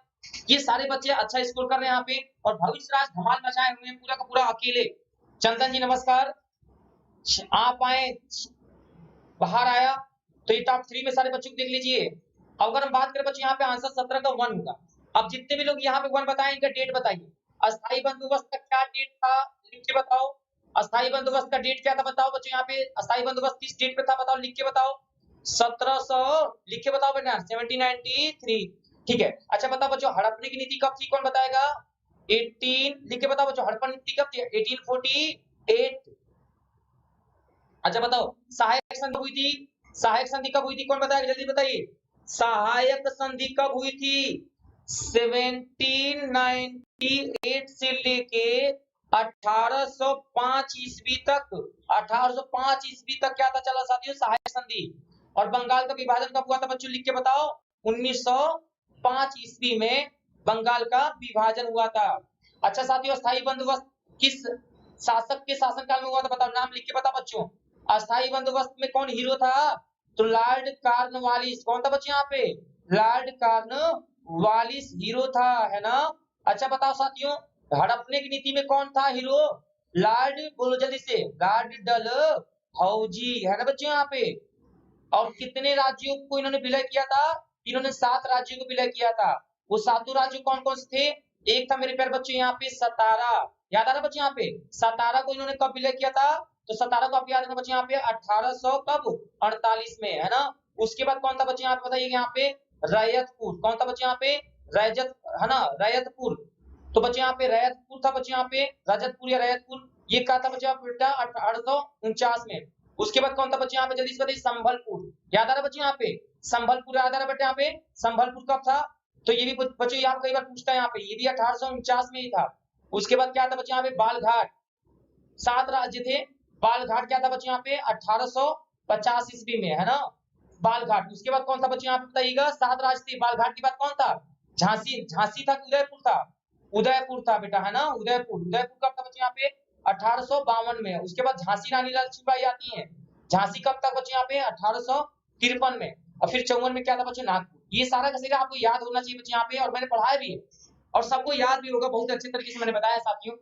ये सारे बच्चे अच्छा स्कोर कर रहे हैं यहाँ पे। और भविष्य राज धमाल मचाए हुए हैं पूरा का पूरा अकेले। चंदन जी नमस्कार, आप आए, बाहर आया। तो ये टॉप 3 में सारे बच्चों को देख लीजिए। अब अगर हम बात करें बच्चों, यहाँ पे आंसर 17 का 1 होगा। अब जितने भी लोग यहाँ पे 1 बताएं, इनका डेट बताइए। अस्थायी बंदोबस्त का क्या डेट था, लिख के बताओ। अस्थायी बंदोबस्त का डेट क्या था बताओ बच्चों, यहाँ पे अस्थायी बंदोबस्त किस डेट पे था बताओ, लिख के बताओ। 1700 लिख के बताओ बेटा, 1793। ठीक है, अच्छा बताओ बच्चों, हड़पने की नीति कब थी, कौन बताएगा? 18 लिख के बताओ बच्चों, हड़पन नीति कब थी? 1848। अच्छा बताओ, सहायक संधि हुई थी, सहायक संधि कब हुई थी, कौन बताएगा, जल्दी बताइए। सहायक संधि कब हुई थी? 1798 से लेके 1805 ईस्वी तक, 1805 ईस्वी तक क्या था चला साथियों, सहायक संधि। और बंगाल का विभाजन कब हुआ था बच्चों, लिख के बताओ। 1905 ईस्वी में बंगाल का विभाजन हुआ था। अच्छा साथियों, अस्थायी बंदोबस्त किस शासक के शासनकाल में हुआ था बताओ, नाम लिख के बताओ बच्चों। अस्थायी बंदोबस्त में कौन हीरो था? तो लॉर्ड कॉर्नवालिस। कौन था बच्चों यहाँ पे? लॉर्ड कॉर्नवालिस हीरो था, है ना? अच्छा बताओ साथियों, हड़पने की नीति में कौन था हीरो? लॉर्ड, बोलो जल्दी से, लॉर्ड डलहौजी, है ना बच्चों यहाँ पे। और कितने राज्यों को इन्होंने विलय किया था? इन्होंने 7 राज्यों को विलय किया था। वो 7 राज्य कौन कौन से थे? एक था मेरे प्यारे बच्चों यहाँ पे सतारा, याद आ रहा बच्चों यहाँ पे, सतारा को इन्होंने कब विलय किया था? तो सतारा को आप याद रखना बच्चों यहाँ पे 1800 कब, 48 में, है ना? उसके बाद कौन था बच्चों यहाँ पे बताइए, यहाँ पे रैयतपुर। कौन था बच्चों यहाँ पे? रैजत, है ना, रैयतपुर। तो बच्चों यहाँ पे रैयतपुर था बच्चों यहाँ पे, रजतपुर या रैयतपुर, ये कहा था बच्चों यहाँ पे बेटा 1849 में। उसके बाद कौन था बच्चों यहाँ पे, जल्दी से बताइए, संभलपुर। याद आ रहा बच्चों यहाँ पे, संभलपुर याद आ रहा बेटा यहाँ पे, संभलपुर कब था? तो ये भी बच्चों यहाँ कई बार पूछता है, यहाँ पे ये भी 1849 में ही था। उसके बाद क्या था बच्चों यहाँ पे, बालघाट। 7 राज्य थे, बालघाट क्या था बच्चों यहाँ पे, 1850 ईस्वी में, है ना, बालघाट। उसके बाद कौन था बच्चों यहाँ पे बताइएगा, 7 राज्य थे, बालघाट के बाद कौन था? झांसी, झांसी था कि उदयपुर था? उदयपुर था बेटा, है ना, उदयपुर। उदयपुर कब था बच्चों यहाँ पे? 1852 में। उसके बाद झांसी रानी लक्ष्मीबाई आती है, झांसी कब तक बच्चों यहाँ पे? 1853 में। और फिर 54 में क्या था बच्चों, नागपुर। ये सारा का सारा आपको याद होना चाहिए बच्चों यहाँ पे, और मैंने पढ़ाया भी है और सबको याद भी होगा, बहुत अच्छे तरीके से मैंने बताया साथियों।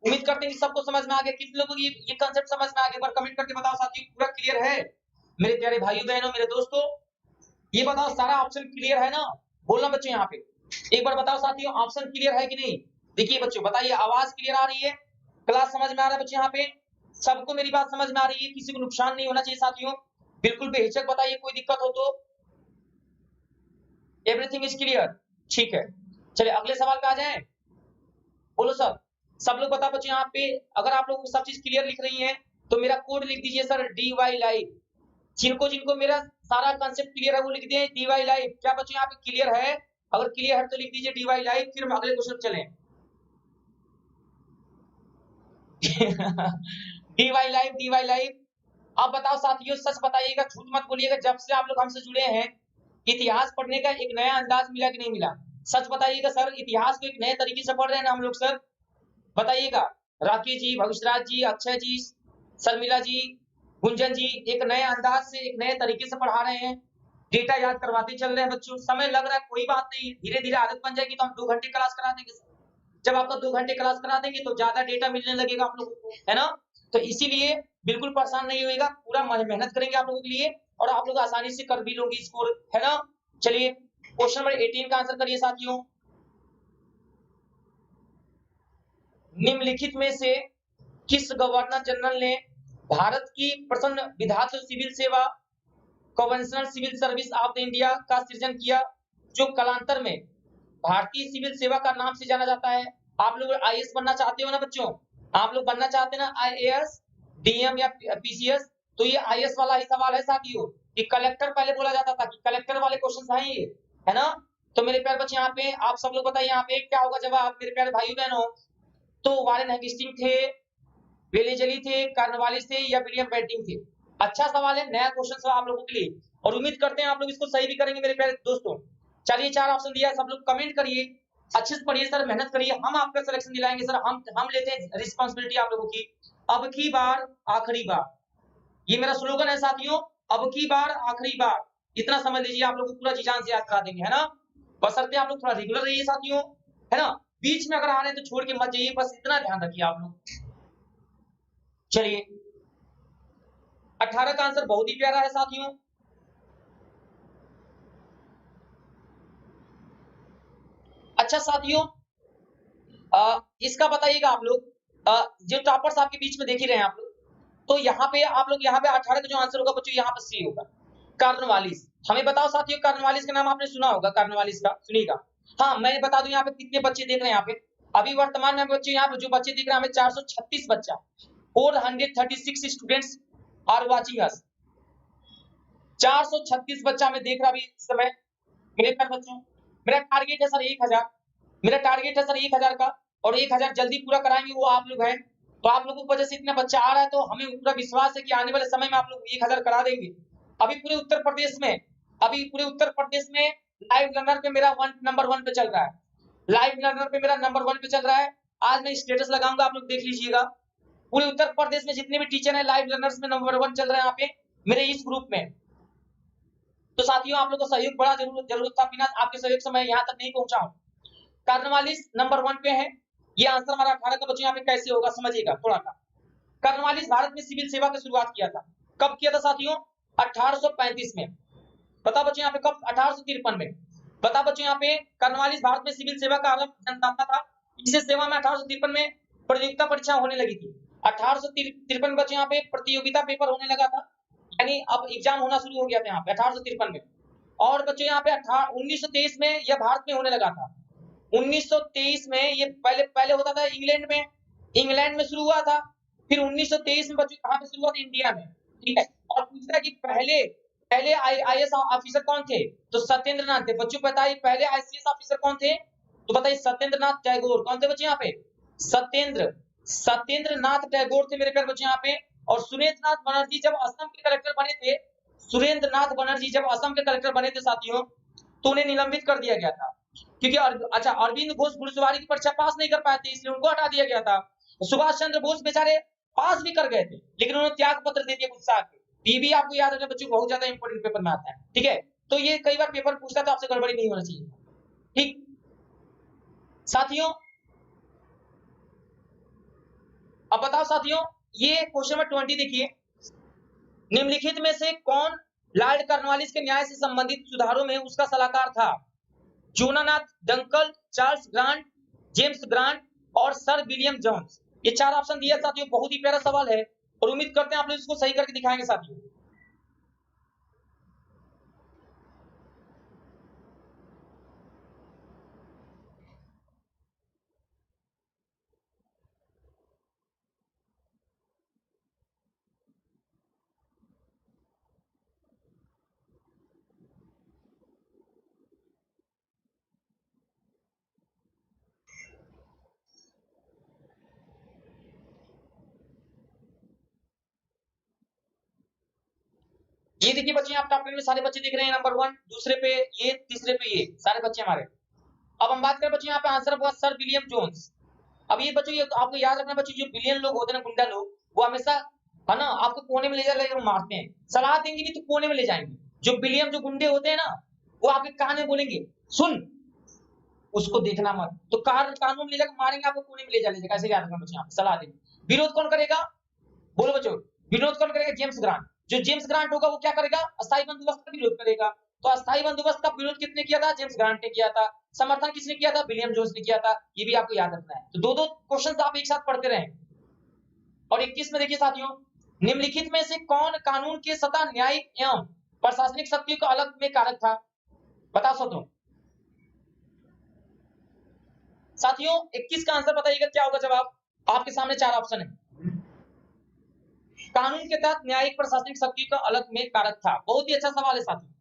उम्मीद करते हैं कि सबको समझ में आ गया। किस लोगों को ये कांसेप्ट समझ में आ गया, एक बार कमेंट करके बताओ साथियों, पूरा क्लियर है? मेरे प्यारे भाइयों बहनों, मेरे दोस्तों, ये बताओ सारा ऑप्शन क्लियर है ना? बोलना बच्चों यहाँ पे, एक बार बताओ साथियों, ऑप्शन क्लियर है कि नहीं? देखिए बच्चों बताइए, आवाज क्लियर आ रही है, क्लास समझ में आ रहा है बच्चों यहाँ पे, सबको मेरी बात समझ में आ रही है, किसी को नुकसान नहीं होना चाहिए साथियों, बिल्कुल बेहिचक बताइए, कोई दिक्कत हो तो। एवरीथिंग इज क्लियर, ठीक है। चलिए अगले सवाल पे आ जाएं। बोलो सब लोग बताओ बच्चों यहाँ पे, अगर आप लोग सब चीज क्लियर लिख रही हैं तो मेरा कोड लिख दीजिए सर, DY लाइव। जिनको जिनको मेरा सारा कांसेप्ट क्लियर है वो लिख दें DY लाइव। क्या बच्चों यहाँ पे क्लियर है? अगर क्लियर है तो लिख दीजिए DY लाइव, फिर हम अगले क्वेश्चन चलें। DY live, DY live. अब बताओ साथियों, सच बताइएगा, झूठ मत बोलिएगा, जब से आप लोग हमसे जुड़े हैं इतिहास पढ़ने का एक नया अंदाज मिला कि नहीं मिला? सच बताइएगा सर, इतिहास को एक नए तरीके से पढ़ रहे हैं ना हम लोग सर? बताइएगा। राकेश जी, भविष्यराज जी, अक्षय जी, शर्मिला जी, गुंजन जी, एक नए अंदाज से, एक नए तरीके से पढ़ा रहे हैं, डेटा याद करवाते चल रहे हैं बच्चों। समय लग रहा है, कोई बात नहीं, धीरे धीरे आदत बन जाएगी तो हम 2 घंटे क्लास करा देंगे। जब आपका 2 घंटे क्लास करा देंगे तो ज्यादा डेटा मिलने लगेगा आप लोगों को, है ना? तो इसीलिए बिल्कुल परेशान नहीं होएगा, पूरा मेहनत करेंगे आप लोगों के लिए, और आप लोग आसानी से कर भी लोगे स्कोर, है ना? चलिए क्वेश्चन नंबर 18 का आंसर करिए साथियों। निम्नलिखित में से किस गवर्नर जनरल ने भारत की प्रथम विधातु सिविल सेवा conventional civil service of the India का सृजन किया, जो कालांतर में भारतीय सिविल सेवा का नाम से जाना जाता है? आप लोग आईएएस बनना चाहते हो ना बच्चों, आप लोग बनना चाहते हैं ना आईएएस, डीएम या पीसीएस, तो ये आईएएस वाला ही सवाल है साथियों कि कलेक्टर पहले बोला जाता था, कि कलेक्टर वाले क्वेश्चन हैं ये, है ना? तो मेरे प्यारे बच्चे यहाँ पे आप सब लोग बताइए यहाँ पे क्या होगा जवाब मेरे प्यारे भाई बहनों? तो वारेन हेस्टिंग थे, वेलेजली थे, कार्नवालिस थे या विलियम बेंटिंग थे? अच्छा सवाल है, नया क्वेश्चन आप लोगों के लिए, और उम्मीद करते हैं आप लोग इसको सही भी करेंगे मेरे प्यारे दोस्तों। चलिए 4 ऑप्शन दिया है, सब लोग कमेंट करिए, अच्छे से पढ़िए सर, मेहनत करिए, हम आपका सिलेक्शन दिलाएंगे सर, हम लेते हैं रिस्पांसिबिलिटी आप लोगों की। अब की बार आखिरी बार, ये मेरा स्लोगन है साथियों, अब की बार आखिरी बार, इतना समझ लीजिए, आप लोग को पूरा जी जान से याद करा देंगे, है ना? बशर्ते आप लोग थोड़ा रेगुलर रहिए साथियों, है ना? बीच में अगर आ रहे हैं तो छोड़ के मत जाइए, बस इतना ध्यान रखिए आप लोग। चलिए 18 का आंसर बहुत ही प्यारा है साथियों। अच्छा साथियों, इसका बताइएगा आप लोग, जो टॉपर्स आपके बीच में देख ही रहे हैं आप लोग, तो यहाँ पे आप लोग, यहाँ पे 18 का जो आंसर होगा बच्चों, यहाँ पे सी होगा, कार्नवालिस। हमें बताओ साथियों, कार्नवालिस का नाम आपने सुना होगा, कार्नवालिस का सुनिएगा। हाँ मैं बता दूं यहाँ पे कितने बच्चे देख रहे हैं, यहाँ पे अभी वर्तमान में बच्चे, यहाँ पे जो बच्चे दिख रहे हैं हमें 436 बच्चा, 436 स्टूडेंट्स आर वाचिंग अस, 436 बच्चा में देख रहा अभी इस समय मेरे प्यारे बच्चों। मेरा टारगेट है सर 1000, मेरा टारगेट है सर 1000 का, और 1000 जल्दी पूरा कराएंगे वो आप लोग हैं, तो आप लोगों की वजह से इतना बच्चा आ रहा है, तो हमें पूरा विश्वास है कि आने वाले समय में आप लोग 1000 करा देंगे। अभी पूरे उत्तर प्रदेश में, अभी पूरे उत्तर प्रदेश में लाइव लर्नर पे मेरा नंबर 1 पे चल रहा है, लाइव लर्नर पे मेरा नंबर 1 पे चल रहा है। आज मैं स्टेटस लगाऊंगा, आप लोग देख लीजिएगा, पूरे उत्तर प्रदेश में जितने भी टीचर हैं लाइव लर्नर्स में नंबर 1 चल रहे हैं यहाँ पे मेरे इस ग्रुप में। तो साथियों आप लोग को सहयोग बड़ा जरूरत था, बिना आपके सहयोग से मैं यहाँ तक नहीं पहुंचा हूँ। कार्नवालिस नंबर 1 पे है, ये आंसर हमारा 18 का बच्चों यहाँ पे कैसे होगा समझिएगा थोड़ा सा। कार्नवालिस भारत में सिविल सेवा की शुरुआत किया था, कब किया था साथियों? 1835 में। बता बच्चों यहाँ पे कब? 1853 में। बता बच्चों यहाँ पे कार्नवालिस भारत में सिविल सेवा का आरंभ जनदाता था, इसे सेवा में 1853 में प्रतियोगिता परीक्षा होने लगी थी। 1853 बच्चों यहाँ पे प्रतियोगिता पेपर होने लगा था, यानी अब एग्जाम होना शुरू हो गया था यहाँ पे 1853 में। और बच्चों यहाँ पे 1923 में यह भारत में होने लगा था। 1923 में ये पहले होता था इंग्लैंड में, इंग्लैंड में शुरू हुआ था, फिर 1923 में बच्चों कहां पे शुरू हुआ था? इंडिया में, ठीक है। और पूछता है कि पहले पहले आईएएस ऑफिसर कौन थे? तो सत्येंद्र नाथ थे। बच्चों बताइए पहले आईएएस ऑफिसर कौन थे? तो बताइए सत्येंद्र नाथ टैगोर। कौन थे बच्चे यहाँ पे? सत्येंद्र नाथ टैगोर थे मेरे प्यारे बच्चे यहाँ पे। और सुरेंद्र नाथ बनर्जी जब असम के कलेक्टर बने थे, सुरेंद्र नाथ बनर्जी जब असम के कलेक्टर बने थे साथियों, तो उन्हें निलंबित कर दिया गया था, क्योंकि अच्छा अरविंद घोष घुड़सवारी की परीक्षा पास नहीं कर पाए थे, इसलिए उनको हटा दिया गया था। सुभाष चंद्र बोस बेचारे पास भी कर गए थे, लेकिन उन्होंने त्याग पत्र दे दिया गुस्सा के। ये भी आपको याद रखना बच्चों, बहुत ज्यादा इंपॉर्टेंट पेपर में आता है, ठीक है। तो ये कई बार पेपर पूछता है, तो आपसे गड़बड़ी नहीं होना चाहिए, ठीक साथियों। अब बताओ साथियों, ये क्वेश्चन नंबर 20 देखिए, निम्नलिखित में से कौन लॉर्ड कॉर्नवालिस के न्याय से संबंधित सुधारों में उसका सलाहकार था? Jonathan Duncan, Charles grant, James grant और सर विलियम जोन्स। ये 4 ऑप्शन दिया साथियों, बहुत ही प्यारा सवाल है, और उम्मीद करते हैं आप लोग इसको सही करके दिखाएंगे साथियों। ये देखिए बच्चे, आप टॉप 10 में सारे बच्चे दिख रहे हैं, नंबर 1, दूसरे पे ये, तीसरे पे ये, सारे बच्चे हमारे। अब हम बात करें बच्चे, यहाँ पे आंसर होगा सर विलियम जोन्स। अब ये बच्चों, ये आपको याद रखना बच्चों, जो विलियन लोग होते हैं ना, गुंडा लोग, वो हमेशा, है ना, आपको कोने में ले जाकर मारते हैं, सलाह देंगे भी तो कोने में ले जाएंगे। जो विलियम, जो गुंडे होते हैं ना, वो आपके कान में बोलेंगे सुन, उसको देखना मत, तो कानून में ले जाकर मारेंगे, आपको कोने में ले जाएंगे। कैसे याद रखना बच्चों, यहाँ पे सलाह देंगे। विरोध कौन करेगा? बोलो बच्चों, विरोध कौन करेगा? James grant. जो जेम्स ग्रांट होगा वो क्या करेगा? अस्थायी बंदोबस्त का विरोध करेगा। तो अस्थायी बंदोबस्त का विरोध किसने किया था? जेम्स ग्रांट ने किया था। समर्थन किसने किया था? विलियम जोन्स ने किया था। ये भी आपको याद रखना है। तो दो दो क्वेश्चन आप एक साथ पढ़ते रहें। और 21 में देखिए साथियों, निम्नलिखित में से कौन कानून के सतह न्यायिक एवं प्रशासनिक शक्ति को अलग में कारक था? बता सकते साथियों। 21 का आंसर बताइएगा क्या होगा जवाब। आपके सामने 4 ऑप्शन है। कानून के तहत न्यायिक प्रशासनिक शक्ति का अलग में कारक था। बहुत ही अच्छा सवाल है साथियों।